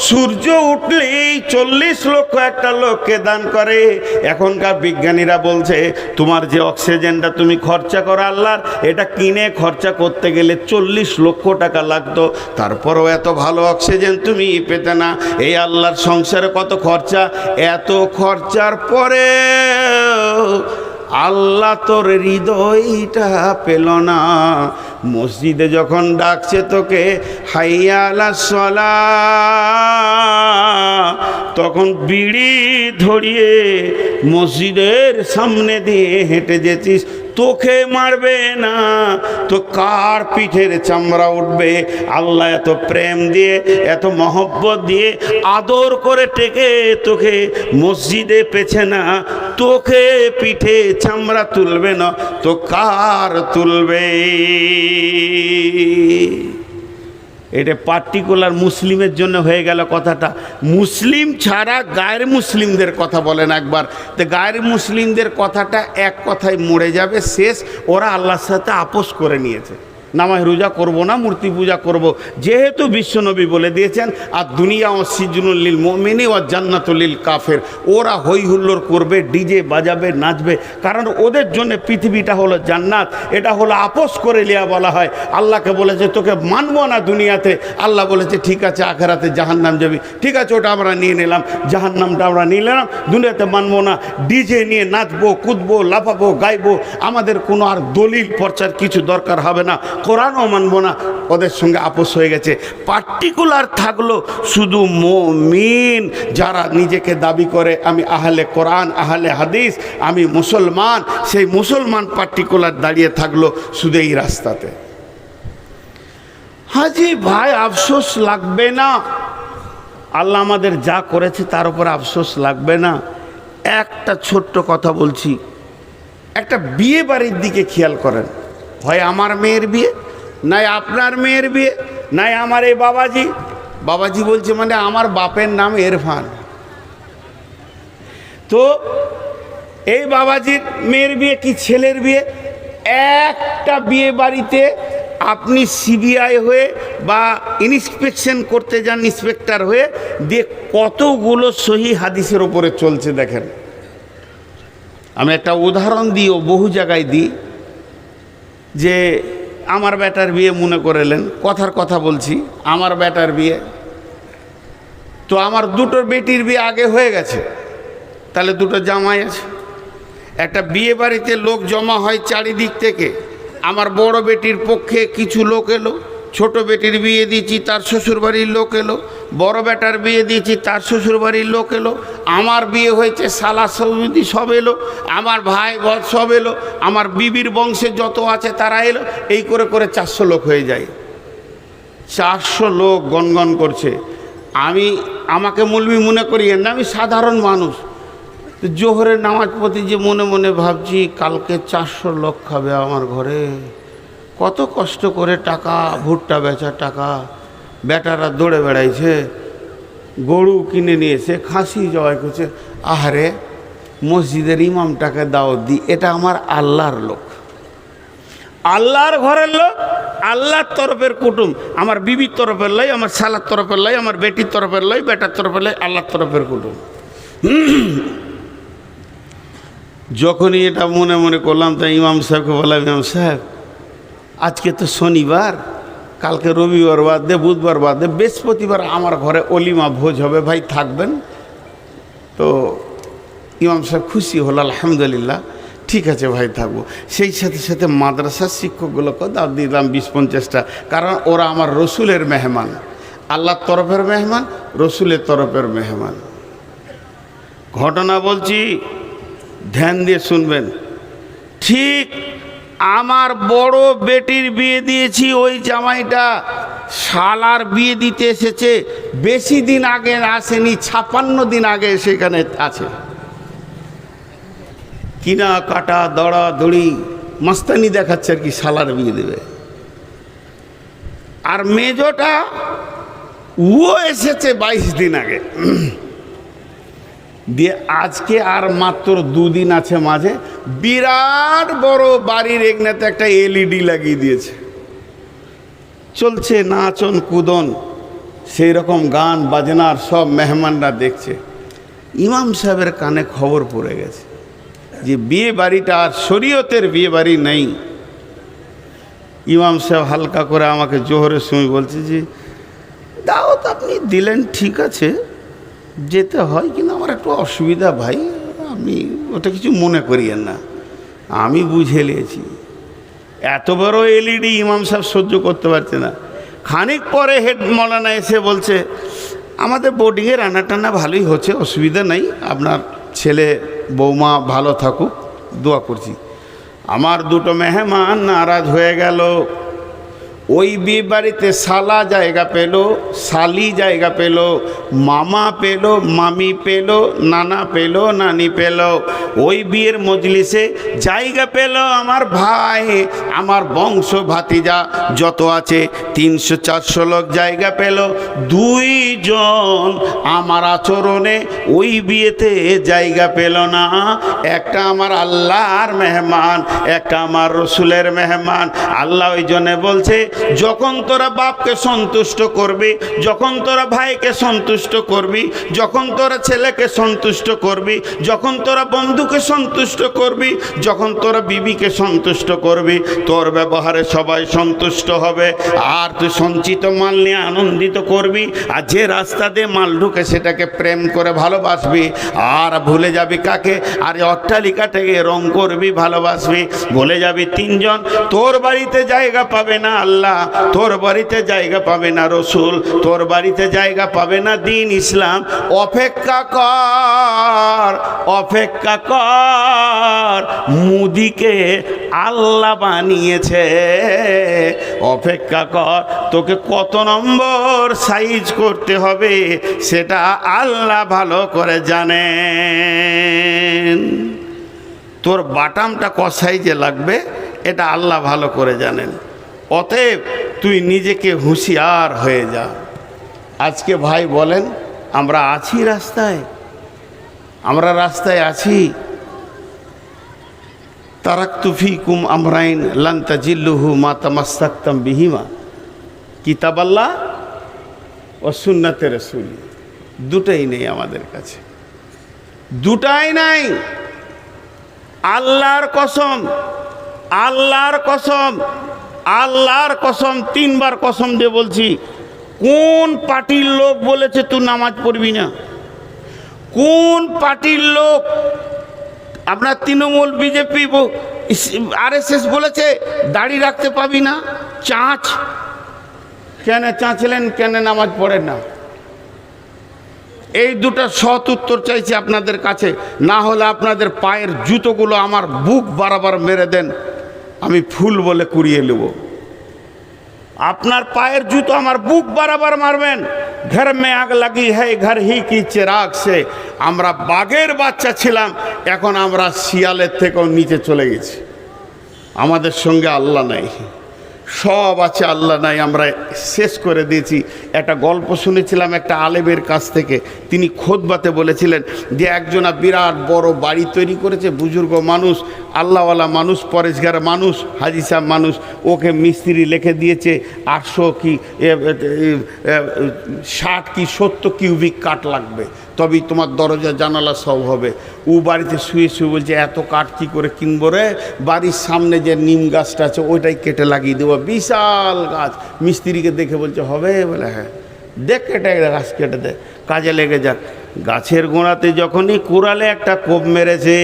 [SPEAKER 1] সূর্য উঠলেই 40 লক্ষ একটা লোককে দান করে। এখনকার বিজ্ঞানীরা বলছে, তোমার যে অক্সিজেনটা তুমি খরচা করো আল্লাহর, এটা কিনে খরচা করতে গেলে 40 লক্ষ টাকা লাগতো। তারপরও এত ভালো অক্সিজেন তুমি পেতে না। এই আল্লাহর সংসারে কত খরচা, এত খরচার পরে আল্লাহ তোর হৃদয়টা পেল না। মসজিদে যখন ডাকছে তোকে, হাইয়া আলাস সালাহ, তখন বিড়ি ধরিয়ে মসজিদের সামনে দিয়ে হেঁটে যেতিস। তোকে মারবে না তো কার পিঠের চামড়া উঠবে? আল্লাহ এত প্রেম দিয়ে, এত মহব্বত দিয়ে, আদর করে টেকে তোকে মসজিদে পেছে না, তোকে পিঠে চামড়া তুলবে না তো কার তুলবে? এটা পার্টিকুলার মুসলিমের জন্য হয়ে গেল কথাটা। মুসলিম ছাড়া গায়ের মুসলিমদের কথা বলেন একবার, তো গায়ের মুসলিমদের কথাটা এক কথায় মরে যাবে, শেষ। ওরা আল্লাহর সাথে আপোষ করে নিয়েছে, নামাজ রোজা করব না, মূর্তি পূজা করব, যেহেতু বিশ্বনবী বলে দিয়েছেন আর দুনিয়া ও সিজনুল লিল মুমিনি ও জান্নাতুল লিল কাফের। ওরা হই হুল্লোড় করবে, ডিজে বাজাবে, নাচবে, কারণ ওদের জন্য পৃথিবীটা হলো জান্নাত। এটা হলো আপোষ করে লিয়া বলা হয়। আল্লাহকে বলেছে তোকে মানবো না দুনিয়াতে, আল্লাহ বলেছে ঠিক আছে আখেরাতে জাহান্নাম যাবি, ঠিক আছে ওটা আমরা নিয়ে নিলাম, জাহান্নামটা আমরা নিয়ে নিলাম, দুনিয়াতে মানবো না। ডিজে নিয়ে নাচবো, কুদবো, লাফাবো, গাইবো, আমাদের কোনো আর দলিল পর্চার কিছু দরকার হবে না, কোরআনও মানব না। ওদের সঙ্গে আপোষ হয়ে গেছে। পার্টিকুলার থাকলো শুধু মুমিন, যারা নিজেকে দাবি করে আমি আহলে কোরআন, আহলে হাদিস, আমি মুসলমান, সেই মুসলমান পার্টিকুলার দাঁড়িয়ে থাকলো শুধু এই রাস্তাতে। হাজি ভাই, আফসোস লাগবে না? আল্লাহ আমাদের যা করেছে তার উপর আফসোস লাগবে না? একটা ছোট্ট কথা বলছি, একটা বিয়ে বাড়ির দিকে খেয়াল করেন। হয় আমার মেয়ের বিয়ে, নাই আপনার মেয়ের বিয়ে, নাই আমার এই বাবাজি। বাবাজি বলছে মানে আমার বাপের নাম ইরফান। তো এই বাবাজির মেয়ের বিয়ে কি ছেলের বিয়ে? একটা বিয়ে বাড়িতে আপনি সিবিআই হয়ে বা ইন্সপেকশন করতে যান, ইন্সপেক্টর হয়ে, দিয়ে কতগুলো সহি হাদিসের ওপরে চলছে দেখেন। আমি একটা উদাহরণ দিই, ও বহু জায়গায় দিই, যে আমার বেটার বিয়ে মনে করেলেন, কথার কথা বলছি, আমার বেটার বিয়ে। তো আমার দুটো বেটির বিয়ে আগে হয়ে গেছে, তাহলে দুটো জামাই আছে। একটা বিয়ে বাড়িতে লোক জমা হয় চারিদিক থেকে। আমার বড় বেটির পক্ষে কিছু লোক এলো, ছোট বেটির বিয়ে দিয়েছি তার শ্বশুরবাড়ির লোক এলো, বড় বেটার বিয়ে দিয়েছি তার শ্বশুরবাড়ির লোক এলো, আমার বিয়ে হয়েছে সালা সৌদি সব এলো, আমার ভাই বধ সব এলো, আমার বিবির বংশে যত আছে তারা এলো, এই করে করে 400 লোক হয়ে যায়। 400 লোক গনগন করছে। আমাকে মৌলবি মনে করিয়েন না, আমি সাধারণ মানুষ। জোহরের নামাজ পড়তে যে মনে মনে ভাবছি কালকে 400 লোক খাবে আমার ঘরে, কত কষ্ট করে টাকা, ভুট্টা বেচার টাকা, বেটারা দৌড়ে বেড়াইছে, গরু কিনে নিয়েছে, খাসি জবাই করছে। আহারে, মসজিদের ইমামটাকে দাওয়াত দিই, এটা আমার আল্লাহর লোক, আল্লাহর ঘরের লোক, আল্লাহর তরফের কুটুম। আমার বিবির তরফের লাই, আমার শালার তরফের লাই, আমার বেটির তরফের লাই, বেটার তরফের লাই, আল্লাহর তরফের কুটুম। যখনই এটা মনে মনে করলাম, তাই ইমাম সাহেবকে বললাম, ইমাম সাহেব আজকে তো শনিবার, কালকে রবিবার বাদ দে, বুধবার বাদ দে, বৃহস্পতিবার আমার ঘরে অলিমা ভোজ হবে, ভাই থাকবেন? তো ইমাম সাহেব খুশি হল, আলহামদুলিল্লাহ, ঠিক আছে ভাই থাকবো। সেই সাথে সাথে মাদ্রাসার শিক্ষকগুলোকে দাওয়াত দিলাম 20-50টা, কারণ ওরা আমার রসুলের মেহমান, আল্লাহর তরফের মেহমান, রসুলের তরফের মেহমান। ঘটনা বলছি, ধ্যান দিয়ে শুনবেন। ঠিক আমার বড় বেটির বিয়ে দিয়েছি, ওই জামাইটা শালার বিয়ে দিতে এসেছে, বেশি দিন আগে আসেনি, 56 দিন আগে সেখানে আছে। কিনা কাটা দড়া দড়ি মাস্তানি দেখাচ্ছে আর কি, শালার বিয়ে দেবে। আর মেজোটা ও এসেছে 22 দিন আগে দিয়ে, আজকে আর মাত্র 2 দিন আছে মাঝে। বিরাট বড় বাড়ির এগনাতে একটা LED লাগিয়ে দিয়েছে, চলছে নাচন কুদন, সেই রকম গান বাজনার, সব মেহমানরা দেখছে। ইমাম সাহেবের কানে খবর পড়ে গেছে যে বিয়ে বাড়িটা আর শরীয়তের বিয়ে বাড়ি নেই। ইমাম সাহেব হালকা করে আমাকে জোহরের সময় বলছে যে দাওয়াত আপনি দিলেন, ঠিক আছে যেতে হয়, কিন্তু আমার একটু অসুবিধা ভাই, আপনি ওটা কিছু মনে করিয়েন না, আমি বুঝে নিয়েছি। এত বড় LED ইমাম সাহেব সহ্য করতে পারছে না। খানিক পরে হেড মৌলানা এসে বলছে, আমাদের বোর্ডিংয়ে রান্না টান্না ভালোই হচ্ছে, অসুবিধা নেই, আপনার ছেলে বৌমা ভালো থাকুক, দোয়া করছি। আমার দুটো মেহমান নারাজ হয়ে গেল। ওই বিয়ে বাড়িতে শালা জায়গা পেল, শালি জায়গা পেল, মামা পেল, মামি পেল, নানা পেল, নানি পেল। ওই বিয়ের মজলিসে জায়গা পেল আমার ভাই, আমার বংশ ভাতিজা যত আছে 300-400 লোক জায়গা পেল। 2 জন আমার আচরণে ওই বিয়েতে জায়গা পেল না। একটা আমার আল্লাহর মেহমান, একটা আমার রসুলের মেহমান। আল্লাহ ওই জন্যে বলছে, যখন তোরা বাপকে সন্তুষ্ট করবি, যখন তোরা ভাইকে সন্তুষ্ট করবি, যখন তোরা ছেলেকে সন্তুষ্ট করবি, যখন তোরা বন্ধুকে সন্তুষ্ট করবি, যখন তোরা বিবিকে সন্তুষ্ট করবি, তোর ব্যবহারে সবাই সন্তুষ্ট হবে। আর তুই সঞ্চিত মাল নিয়ে আনন্দিত করবি, আর যে রাস্তা দিয়ে মাল ঢুকে সেটাকে প্রেম করে ভালোবাসবি। আর ভুলে যাবি কাকে? আর অট্টালিকাটাকে রং করবি, ভালোবাসবি। ভুলে যাবি 3 জন, তোর বাড়িতে জায়গা পাবে না আল্লাহ, তোর বাড়িতে জায়গা পাবে না রসুল, তোর বাড়িতে জায়গা পাবে না দ্বীন ইসলাম। অপেক্ষা কর, অপেক্ষা কর, মুদিকে আল্লাহ বানিয়েছে। অপেক্ষা কর, তোকে কত নম্বর সাইজ করতে হবে সেটা আল্লাহ ভালো করে জানেন। তোর বাটামটা ক সাইজে লাগবে এটা আল্লাহ ভালো করে জানেন। অতএব তুই নিজেকে হুঁশিয়ার হয়ে যা। আজকে ভাই বলেন, আমরা আছি রাস্তায়, আমরা রাস্তায় আছি। তারাকতু ফীকুম আমরাইন লান তাজিল্লুহু মা তামাসসাকতুম বিহিমা, কিতাবাল্লাহ ও সুন্নাতে রাসূল। দুটাই নেই আমাদের কাছে, দুটাই নাই। আল্লাহর কসম, আল্লাহর কসম, আল্লাহর কসম, 3 বার কসম দিয়ে বলছি, কোন পার্টির লোক বলেছে তুই নামাজ পড়বি না? কোন পার্টির লোক? আপনার তৃণমূল, বিজেপি, RSS বলেছে দাড়ি রাখতে পাবি না? চাঁচ কেন চাঁচলেন? কেন নামাজ পড়েন না? এই দুটো সৎ উত্তর চাইছি আপনাদের কাছে, না হলে আপনাদের পায়ের জুতোগুলো আমার বুক বরাবর মেরে দেন, আমি ফুল বলে কুড়িয়ে নেব। আপনার পায়ের জুতো আমার বুক বরাবর মারবেন। ঘর মে আগ লাগি হ্যায় ঘর হি কি চিরাগ সে। আমরা বাঘের বাচ্চা ছিলাম, এখন আমরা শিয়ালের থেকেও নিচে চলে গেছি। আমাদের সঙ্গে আল্লাহ নাই, সব আছে, আল্লাহ নাই। আমরা শেষ করে দিয়েছি। একটা গল্প শুনেছিলাম একটা আলেমের কাছ থেকে, তিনি খুতবাতে বলেছিলেন যে একজনা বিরাট বড় বাড়ি তৈরি করেছে, বুজুর্গ মানুষ, আল্লাহওয়ালা মানুষ, পরেশগার মানুষ, হাজি সাহেব মানুষ। ওকে মিস্ত্রি লিখে দিয়েছে 800 কি 60 কি 70 কিউবিক কাঠ লাগবে, তবেই তোমার দরজা জানালা সব হবে। ও বাড়িতে শুয়ে শুয়ে বলছে এত কাঠ কী করে কিনবো রে, বাড়ির সামনে যে নিম গাছটা আছে ওইটাই কেটে লাগিয়ে দেবো, বিশাল গাছ। মিস্ত্রিকে দেখে বলছে হবে? বলে হ্যাঁ, দেখ কেটে গাছ কেটে দে, কাজে লেগে যাক। গাছের গোড়াতে যখনই কুড়ালে একটা কোপ মেরেছে,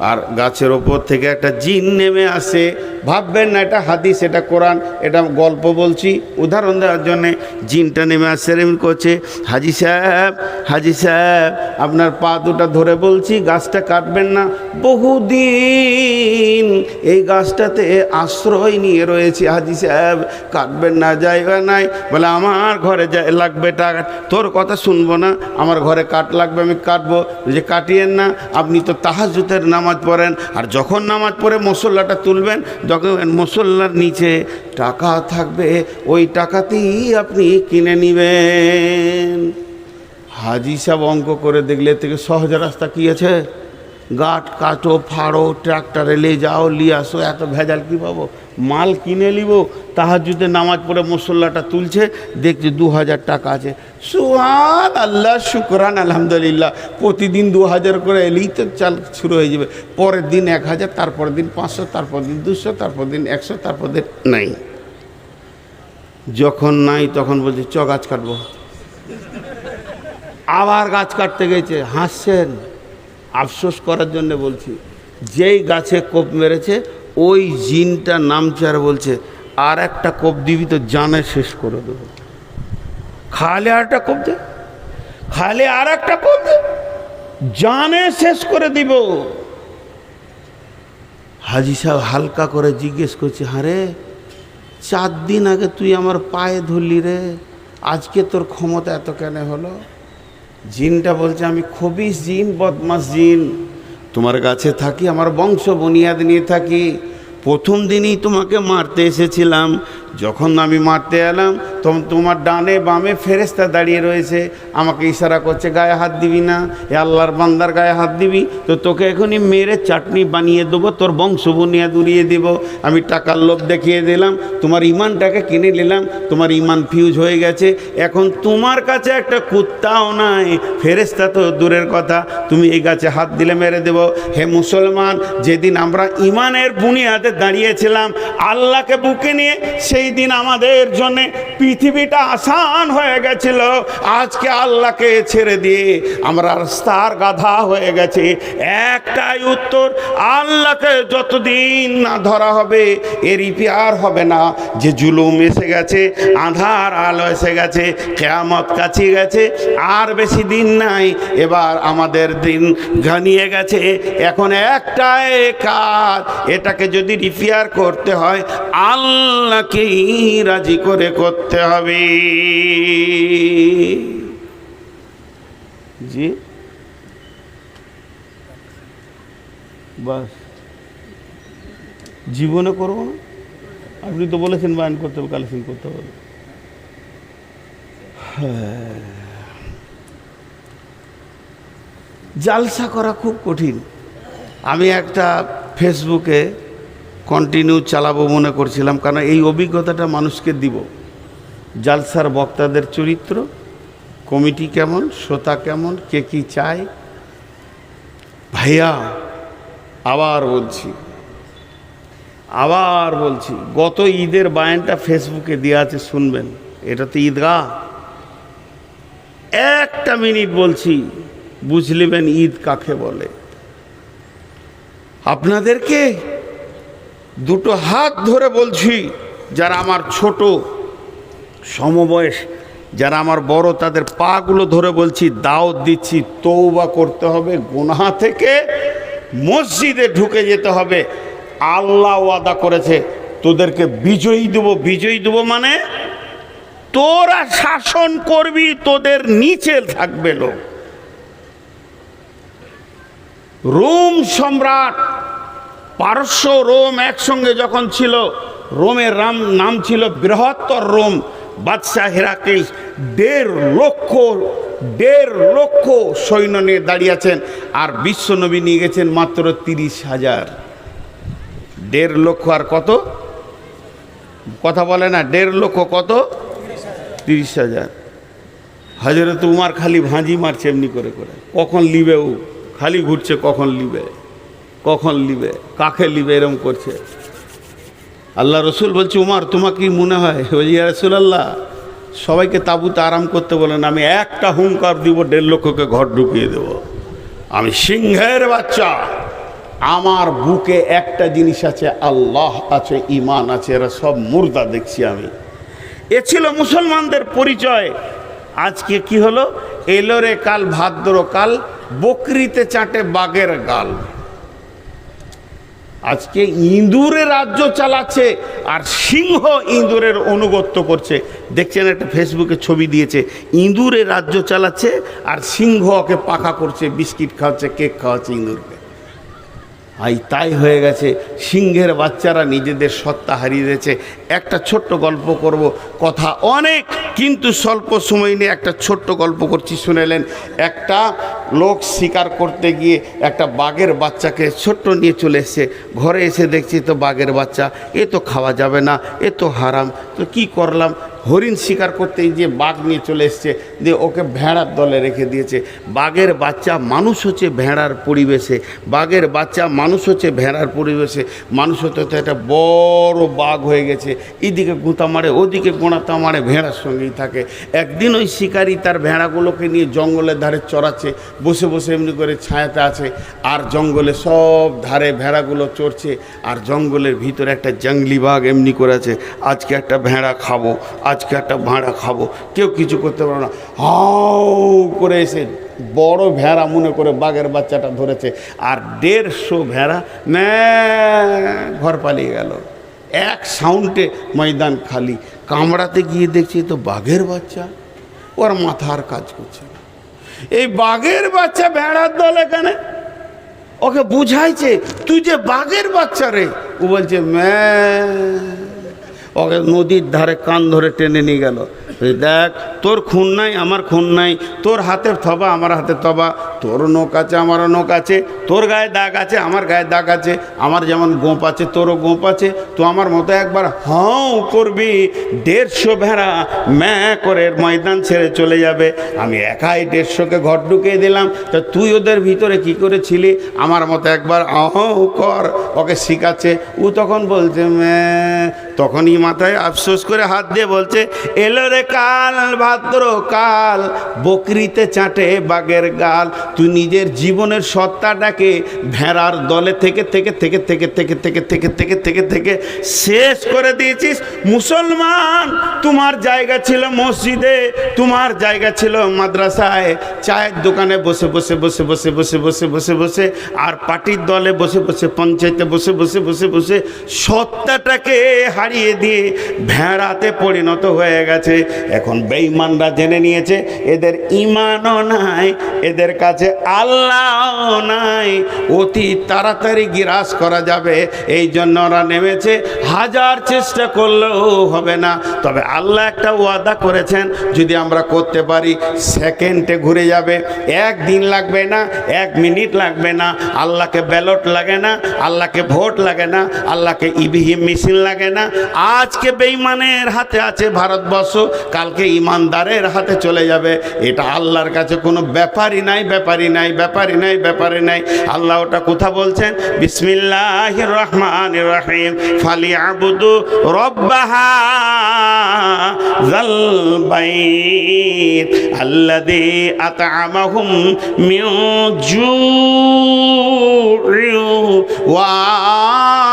[SPEAKER 1] আর গাছের ওপর থেকে একটা জিন নেমে আসে। ভাববেন না এটা হাদিস, এটা কোরআন, এটা গল্প বলছি উদাহরণ দেওয়ার জন্যে। জিনটা নেমে আসছে, এমনি করছে, হাজি সাহেব, হাজি সাহেব, আপনার পা দুটা ধরে বলছি গাছটা কাটবেন না। বহুদিন এই গাছটাতে আশ্রয় নিয়ে রয়েছে হাজি সাহেব, কাটবেন না, জায়গা নাই। বলে আমার ঘরে লাগবে টাকা, তোর কথা শুনবো না, আমার ঘরে কাঠ লাগবে, আমি কাটবো। যে কাটিয়েন না, আপনি তো তাহাজ্জুদের নামাজ পড়েন, আর যখন নামাজ পড়ে মসল্লাটা তুলবেন, যখন মসল্লার নিচে টাকা থাকবে ওই টাকাতেই আপনি কিনে নেবেন। হাজি সাহেব অঙ্ক করে দেখলে থেকে সহজ রাস্তা কী আছে? গাঠ কাটো, ফাড়ো, ট্রাক্টরে নিয়ে যাও, নিয়ে আসো, এত ভেজাল কী পাবো? মাল কিনে নিব। তাহাজ্জুদে নামাজ পড়ে মসল্লাটা তুলছে, দেখছে 2000 টাকা আছে। সুবহান আল্লাহ, শুকরান, আলহামদুলিল্লাহ। প্রতিদিন 2000 করে এলেই তো চাল শুরু হয়ে যাবে। পরের দিন 1000, তারপর দিন 500, তারপর দিন 200, তারপর দিন 100, তারপর দিন নাই। যখন নাই তখন বলছে চ গাছ কাটবো। আবার গাছ কাটতে গেছে, হাসছেন। আফসোস করার জন্য বলছি, যেই গাছে কোপ মেরেছে ওই জিনটা নামছে আর বলছে আর একটা কোপ দিবি তো জানে শেষ করে দেবো। খালে আর একটা কোপ দে, খালে আর একটা কোপ দে, জানে শেষ করে দিব। হাজি সাহেব হালকা করে জিজ্ঞেস করছে, হারে 4 দিন আগে তুই আমার পায়ে ধরলি রে, আজকে তোর ক্ষমতা এত কেন হলো? জিনটা বলছে আমি খবিস জিন, বদমাস জিন, তোমার কাছে থাকি, আমার বংশ বুনিয়াদ নিয়ে থাকি। প্রথম দিনই তোমাকে মারতে এসেছিলাম, যখন আমি মারতে এলাম তখন তোমার ডানে বামে ফেরেশতা দাঁড়িয়ে রয়েছে, আমাকে ইশারা করছে গায়ে হাত দিবি না, এ আল্লাহর বান্দার গায়ে হাত দিবি তো তোকে এখনই মেরে চাটনি বানিয়ে দেবো, তোর বংশ বুনিয়াদ উড়িয়ে দেব। আমি টাকার লোভ দেখিয়ে দিলাম, তোমার ইমানটাকে কিনে নিলাম, তোমার ইমান ফিউজ হয়ে গেছে। এখন তোমার কাছে একটা কুত্তাও নাই, ফেরেশতা তো দূরের কথা, তুমি এই গাছে হাত দিলে মেরে দেব। হে মুসলমান, যেদিন আমরা ইমানের বুনিয়াদে দাঁড়িয়েছিলাম আল্লাহকে বুকে নিয়ে, সেই দিন আমাদের জন্য পৃথিবীটা আসান হয়ে গেছিল। আজকে আল্লাহকে ছেড়ে দিয়ে আমরা রাস্তার গাধা হয়ে গেছি। একটাই উত্তর, আল্লাহকে যতদিন না ধরা হবে এর ইপিয়ার হবে না। যে জুলুম এসে গেছে, আঁধার আলো এসে গেছে, কিয়ামত কাছে গেছে, আর বেশি দিন নাই। এবার আমাদের দিন ঘনিয়ে গেছে। এখন একটাই কাজ, এটাকে যদি রিপেয়ার করতে হয় আল্লাহকেই রাজি করে করতে হবে। জি বাস, জীবনে করবো না। আপনি তো বলেছেন বায়ান করতে হবে, কালেকশন করতে হবে। জালসা করা খুব কঠিন। আমি একটা ফেসবুকে কন্টিনিউ চালাবো মনে করছিলাম, কারণ এই অভিজ্ঞতাটা মানুষকে দিব। জালসার বক্তাদের চরিত্র, কমিটি কেমন, শ্রোতা কেমন, কে কী চায়। ভাইয়া আবার বলছি, আবার বলছি, গত ঈদের বায়ানটা ফেসবুকে দেওয়া আছে, শুনবেন। এটা তো ঈদগাহ। একটা মিনিট বলছি, বুঝলিবেন ঈদ কাকে বলে। আপনাদেরকে দুটো হাত ধরে বলছি, যারা আমার ছোট সমবয়স, যারা আমার বড়, তাদের পাগুলো ধরে বলছি, দাওয়াত দিচ্ছি, তওবা করতে হবে গুনাহ থেকে, মসজিদে ঢুকে যেতে হবে। আল্লাহ ওয়াদা করেছে তোদেরকে বিজয়ী দেবো। বিজয়ী দেবো মানে তোরা শাসন করবি, তোদের নিচে থাকবে লোক। রোম সম্রাট, পারস্য রোম একসঙ্গে যখন ছিল, রোমের নাম ছিল বৃহত্তর রোম। বাদশাহ হেরাক্লিস 1.5 লক্ষ সৈন্য নিয়ে দাঁড়িয়ে আছেন, আর বিশ্বনবী নিয়ে গেছেন মাত্র 30,000। 1.5 লক্ষ আর কত কথা বলে না, 1.5 লক্ষ কত, 30,000। হযরত উমর খালি ভাঁজি মারছে এমনি করে করে, কখন লিবে, ও খালি ঘুরছে, কখন লিবে, কখন লিবে, কাকে লিবে, এরম করছে। আল্লাহ রসুল বলছে, উমর তোমার কি মনে হয়? ইয়া রাসূলুল্লাহ, সবাইকে তাঁবুতে আরাম করতে বলেন, আমি একটা হুঙ্কার দিব, 1.5 লক্ষকে ঘর ঢুকিয়ে দেব। আমি সিংহের বাচ্চা, আমার বুকে একটা জিনিস আছে, আল্লাহ আছে, ঈমান আছে, এরা সব মুর্দা দেখছি আমি। এ ছিল মুসলমানদের পরিচয়। আজকে কি হলো? এলো রে কাল ভাদ্রকাল, বকরিতে চাটে বাঘের গাল। আজকে ইঁদুরে রাজ্য চালাচ্ছে, আর সিংহ ইঁদুরের অনুগত্য করছে। দেখছেন, একটা ফেসবুকে ছবি দিয়েছে, ইঁদুরে রাজ্য চালাচ্ছে আর সিংহ ওকে পাকা করছে, বিস্কিট খাওয়াচ্ছে, কেক খাওয়াচ্ছে ইঁদুরকে। তাই হয়ে গেছে, সিংহের বাচ্চারা নিজেদের সত্তা হারিয়ে দিয়েছে। একটা ছোট্ট গল্প করব, কথা অনেক কিন্তু স্বল্প সময় নিয়ে একটা ছোট্ট গল্প করছি, শুনেলেন। একটা লোক শিকার করতে গিয়ে একটা বাঘের বাচ্চাকে ছোট্ট নিয়ে চলে এসছে। ঘরে এসে দেখছি তো বাঘের বাচ্চা, এ তো খাওয়া যাবে না, এ তো হারাম। তো কি করলাম, হরিণ শিকার করতে গিয়ে বাঘ নিয়ে চলে এসছে, দিয়ে ওকে ভেড়ার দলে রেখে দিয়েছে। বাঘের বাচ্চা মানুষ হচ্ছে ভেড়ার পরিবেশে, বাঘের বাচ্চা মানুষ হচ্ছে ভেড়ার পরিবেশে। মানুষ হতে হতে একটা বড় বাঘ হয়ে গেছে, এদিকে গুঁতা মারে, ওদিকে গোঁড়াতা মারে, ভেড়ার সঙ্গেই থাকে। একদিন ওই শিকারি তার ভেড়াগুলোকে নিয়ে জঙ্গলের ধারে চড়াচ্ছে, বসে বসে এমনি করে ছায়াতে আছে, আর জঙ্গলে সব ধারে ভেড়াগুলো চড়ছে, আর জঙ্গলের ভিতরে একটা জঙ্গলি বাঘ এমনি করে আছে, আজকে একটা ভেড়া খাবো, আজকে একটা ভাড়া খাবো। কেউ কিছু করতে পারে না, হাও করে এসে বড় ভেড়া মনে করে বাঘের বাচ্চাটা ধরেছে, আর 150 ভেড়া ঘর পালিয়ে গেল। এক সাউন্ডে ময়দান খালি। কামড়াতে গিয়ে দেখছি তো বাঘের বাচ্চা, ওর মাথার কাজ করছে। এই বাঘের বাচ্চা ভেড়ার দল এখানে, ওকে বুঝাইছে তুই যে বাঘের বাচ্চা রে। ও বলছে ওকে নদীর ধারে কান ধরে টেনে নিয়ে গেল। দেখ, তোর খুন নাই, আমার খুন নাই, তোর হাতের থবা, আমার হাতের থবা, তোর নখ আছে, আমারও নখ আছে, তোর গায়ে দাগ আছে, আমার গায়ে দাগ আছে, আমার যেমন গোঁপ আছে, তোরও গোঁপ আছে। তো আমার মতো একবার হাও করবি, 150 ভেড়া করে ময়দান ছেড়ে চলে যাবে। আমি একাই 150কে ঘর ঢুকিয়ে দিলাম, তা তুই ওদের ভিতরে কি করেছিলি? আমার মতো একবার হাও কর, ওকে শিখাচ্ছে। ও তখন বলছে তখনই মাথায় আফসোস করে হাত দিয়ে বলছে, এলো রে কাল ভাদ্র কাল, বকরিতে চাটে বাঘের গাল। তুই নিজের জীবনের সত্তাটাকে ভেড়ার দলে থেকে থেকে থেকে থেকে থেকে থেকে থেকে থেকে থেকে থেকে শেষ করে দিয়েছিস। মুসলমান, তোমার জায়গা ছিল মসজিদে, তোমার জায়গা ছিল মাদ্রাসায়, চায়ের দোকানে বসে বসে বসে বসে বসে বসে বসে বসে, আর পার্টির দলে বসে বসে, পঞ্চায়েতে বসে বসে বসে বসে সত্তাটাকে হারিয়ে দিয়ে ভেড়াতে পরিণত হয়ে গেছে। এখন বেঈমানরা জেনে নিয়েছে এদের ঈমানও নাই, এদের কাছে আল্লাহও নাই, অতি তাড়াতাড়ি গ্রাস করা যাবে। এই জন্য ওরা নেমেছে, হাজার চেষ্টা করলেও হবে না। তবে আল্লাহ একটা ওয়াদা করেছেন, যদি আমরা করতে পারি সেকেন্ডে ঘুরে যাবে। 1 দিন লাগবে না, 1 মিনিট লাগবে না। আল্লাহকে ব্যালট লাগে না, আল্লাহকে ভোট লাগে না, আল্লাহকে ইভিএম মেশিন লাগে না। আজকে বেঈমানের হাতে আছে ভারতবর্ষ, কালকে ইমানদারের হাতে চলে যাবে। এটা আল্লাহর কাছে কোনো ব্যাপারই নাই, ব্যাপারই নাই, ব্যাপারই নাই, ব্যাপারই নাই। আল্লাহ ওটা কথা বলছেন, বিসমিল্লাহির রহমানির রহিম, ফালিয়াবুদু রব্বাহা যাল বাইত আল্লাযী আত'আমাহুম মিন জু'ইন ওয়া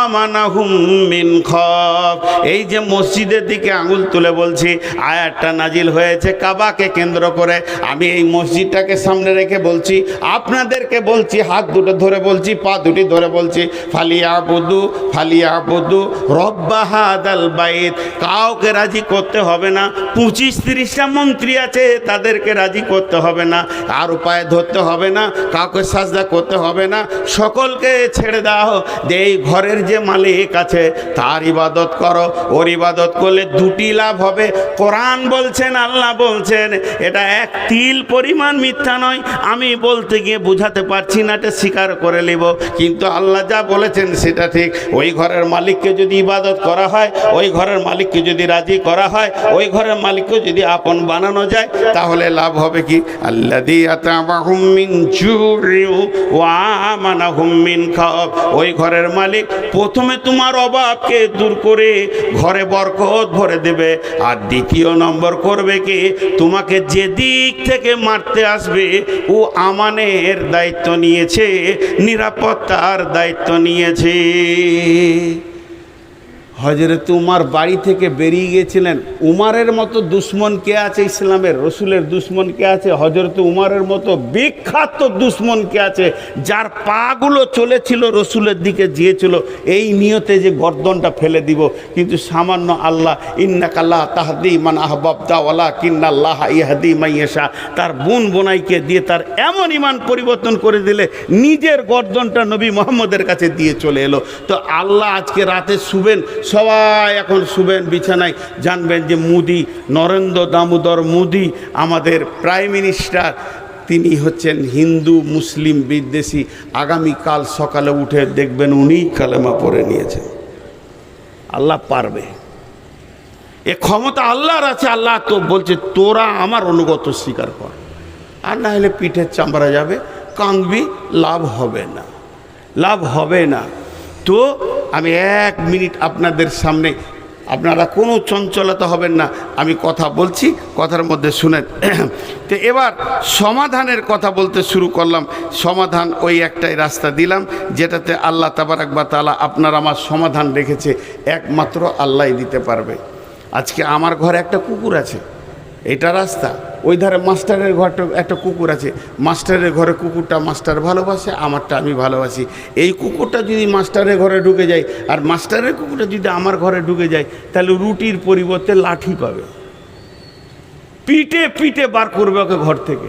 [SPEAKER 1] আমানাহুম মিন খাউফ। এই যে মসজিদের দিকে আঙুল তুলে বলছি, আয়াতটা নাজিল হয়েছে কাবাকে কেন্দ্র করে। আমি এই মসজিদটাকে সামনে রেখে বলছি, আপনাদেরকে বলছি, হাত দুটো ধরে বলছি, পা দুটি ধরে বলছি, ফালিয়াবুদু ফালিয়াবুদু রব্বা হাদাল বাইত। কাউকে রাজি করতে হবে না। 25-30টা মন্ত্রী আছে, তাদেরকে রাজি করতে হবে না, আর উপায় ধরতে হবে না, কাউকে সাজদা করতে হবে না, সকলকে ছেড়ে দাও। যে এই ঘরের যে মালিক আছে তার ইবাদত করো। ওর ইবাদত করলে দুটি লাভ হবে। কোরআন বলছেন, আল্লাহ বলছেন, এটা এক তিল পরিমাণ মিথ্যা নয়। আমি বলতে গিয়ে বুঝাতে পারছি না, এটা স্বীকার করে নেব, কিন্তু আল্লাহ যা বলেছেন সেটা ঠিক। ওই ঘরের মালিককে যদি ইবাদত করা হয়, ওই ঘরের মালিককে যদি রাজি করা হয়, ওই ঘরের মালিককে যদি আপন বানানো যায়, তাহলে লাভ হবে কি? আল্লাযী আত'আমাহুম মিন জু'ইন ওয়া আমানাহুম মিন খাউফ। ওই ঘরের মালিক প্রথমে তোমার অভাবকে দূর করে ঘরে বরকত ভরে দেবে, আর দ্বিতীয় নম্বর করবে কি? তোমাকে যে দিক থেকে মারতে আসবে ও আমানের দায়িত্ব নিয়েছে, নিরাপত্তার দায়িত্ব নিয়েছে। হযরত উমর বাড়ি থেকে বেরিয়ে গিয়েছিলেন। উমরের মতো দুশ্মন কে আছে ইসলামের? রসুলের দুশ্মন কে আছে? হযরত উমরের মতো বিখ্যাত দুশ্মন কে আছে? যার পাগুলো চলেছিল রসুলের দিকে গিয়েছিল এই নিয়তে যে গর্দনটা ফেলে দিব, কিন্তু সামান্য আল্লাহ, ইন্নাকা লা তাহদি মান আহবাবতা ওয়ালাকিন্নাল্লাহ ইয়াহদি মান ইয়াশা, তার বোন বোনাইকে দিয়ে তার এমন ইমান পরিবর্তন করে দিলে নিজের গর্দনটা নবী মুহাম্মদের কাছে দিয়ে চলে এলো। তো আল্লাহ আজকে রাতে শুবেন, সবাই এখন শুবেন বিছানায়, জানবেন যে মোদি, নরেন্দ্র দামোদর মোদি আমাদের প্রাইম মিনিস্টার, তিনি হচ্ছেন হিন্দু মুসলিম বিদ্বেষী। আগামীকাল সকালে উঠে দেখবেন উনি কালেমা পড়ে নিয়েছেন। আল্লাহ পারবে, এ ক্ষমতা আল্লাহর আছে। আল্লাহ তো বলছে তোরা আমার অনুগত স্বীকার কর, আর না হলে পিঠের চামড়া যাবে, কাঁদবি, লাভ হবে না, লাভ হবে না। তো আমি 1 মিনিট আপনাদের সামনে, আপনারা কোনো চঞ্চলতা হবেন না, আমি কথা বলছি, কথার মধ্যে শুনেন। তো এবার সমাধানের কথা বলতে শুরু করলাম। সমাধান ওই একটাই রাস্তা দিলাম, যেটাতে আল্লাহ তাবারাক ওয়া তাআলা আপনার আমার সমাধান রেখেছে, একমাত্র আল্লাহই দিতে পারবে। আজকে আমার ঘরে একটা কুকুর আছে, এটা রাস্তা, ওই ধারে মাস্টারের ঘরটা একটা কুকুর আছে, মাস্টারের ঘরে কুকুরটা মাস্টার ভালোবাসে, আমারটা আমি ভালোবাসি। এই কুকুরটা যদি মাস্টারের ঘরে ঢুকে যায়, আর মাস্টারের কুকুরটা যদি আমার ঘরে ঢুকে যায়, তাহলে রুটির পরিবর্তে লাঠি পাবে, পিটে পিটে বার করবে ওকে ঘর থেকে।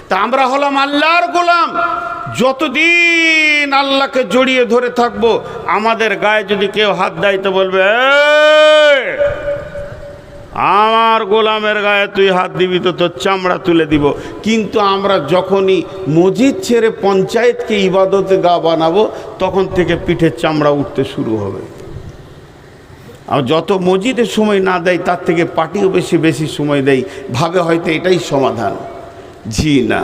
[SPEAKER 1] তা আমরা হলাম আল্লাহর গোলাম। যতদিন আল্লাহকে জড়িয়ে ধরে থাকবো, আমাদের গায়ে যদি কেউ হাত দেয় তো বলবে, আমার গোলামের গায়ে তুই হাত দিবি তো তোর চামড়া তুলে দিব। কিন্তু আমরা যখনই মসজিদ ছেড়ে পঞ্চায়েতকে ইবাদতে গা বানাবো, তখন থেকে পিঠের চামড়া উঠতে শুরু হবে। আর যত মসজিদের সময় না দেয়, তার থেকে পার্টিও বেশি সময় দেয়, ভাবে হয়তো এটাই সমাধান। জি না,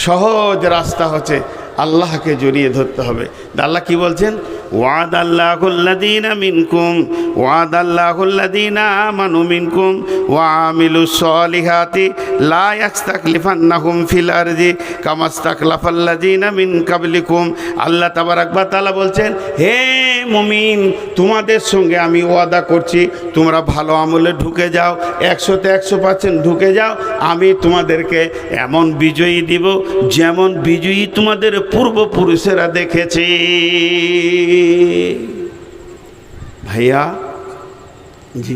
[SPEAKER 1] সহজ রাস্তা হচ্ছে আল্লাহকে জড়িয়ে ধরতে হবে। আল্লাহ কি বলছেন? ওয়াদাল্লাহুল্লাযীনা মিনকুম ওয়াদাল্লাহুল্লাযীনা আমানু মিনকুম ওয়া আমিলুস সলিহাতি লা ইস্তাখলিফান্নাহুম ফিল আরদি কামা ইস্তাখলাফাল্লাযীনা মিন কাবলিকুম। আল্লাহ তাবারাক ওয়া তাআলা বলছেন, হে মুমিন, তোমাদের সঙ্গে আমি ওয়াদা করছি, তোমরা ভালো আমলে ঢুকে যাও, 100তে 100% ঢুকে যাও। আমি তোমাদেরকে এমন বিজয়ী দিব যেমন বিজয়ী তোমাদের পূর্বপুরুষেরা দেখেছে। ভাইয়া, জি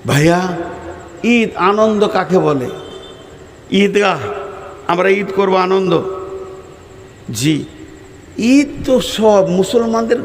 [SPEAKER 1] ভাইয়া, ঈদ আনন্দ কাকে বলে? ঈদগাহ, আমরা ঈদ করব আনন্দ। জি, ঈদ তো সব মুসলমানদের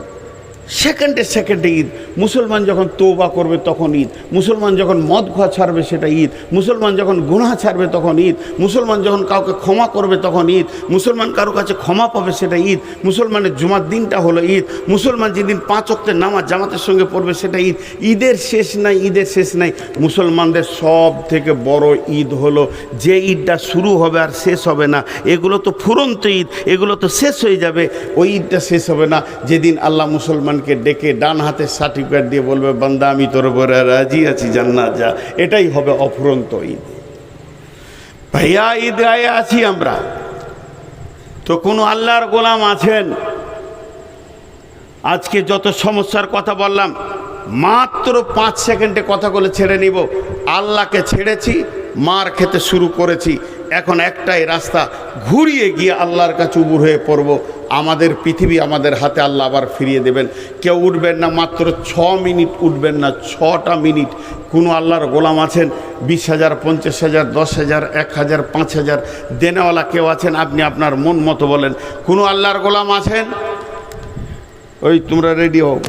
[SPEAKER 1] সেকেন্ডে সেকেন্ডে ঈদ। মুসলমান যখন তওবা করবে তখন ঈদ, মুসলমান যখন মদ খাওয়া ছাড়বে সেটা ঈদ, মুসলমান যখন গুনাহ ছাড়বে তখন ঈদ, মুসলমান যখন কাউকে ক্ষমা করবে তখন ঈদ, মুসলমান কারো কাছে ক্ষমা পাবে সেটা ঈদ, মুসলমানের জুমার দিনটা হলো ঈদ, মুসলমান যেদিন 5 ওয়াক্তের নামাজ জামাতের সঙ্গে পড়বে সেটা ঈদ। ঈদের শেষ নাই, ঈদের শেষ নাই। মুসলমানদের সব থেকে বড় ঈদ হলো যে ঈদটা শুরু হবে আর শেষ হবে না। এগুলো তো ফুরন্ত ঈদ, এগুলো তো শেষ হয়ে যাবে। ওই ঈদটা শেষ হবে না যেদিন আল্লাহ মুসলমানকে ডেকে ডান হাতে সার্টিফিকেট দিয়ে বলবে, বান্দা আমি তোর উপরে রাজি আছি, জান্নাত যা। এটাই হবে অফুরন্ত ঈদ। ভাইয়া ঈদ গায়ে আছি আমরা তো, কোনো আল্লাহর গোলাম আছেন? আজকে যত সমস্যার কথা বললাম মাত্র 5 সেকেন্ডে কথাগুলো ছেড়ে নিব। আল্লাহকে ছেড়েছি, মার খেতে শুরু করেছি, এখন একটাই রাস্তা, ঘুরিয়ে গিয়ে আল্লাহর কাছে উবুর হয়ে পড়ব। আমাদের পৃথিবী আমাদের হাতে আল্লাহ আবার ফিরিয়ে দেবেন। কেউ উঠবেন না, মাত্র 6 মিনিট উঠবেন না, 6টা মিনিট। কোনো আল্লাহর গোলাম আছেন? 20,000, 50,000, 10,000, 1,000, 5,000 দেনেওয়ালা কেউ আছেন? আপনি আপনার মন মতো বলেন। কোনো আল্লাহর গোলাম আছেন? ওই তোমরা রেডি হও।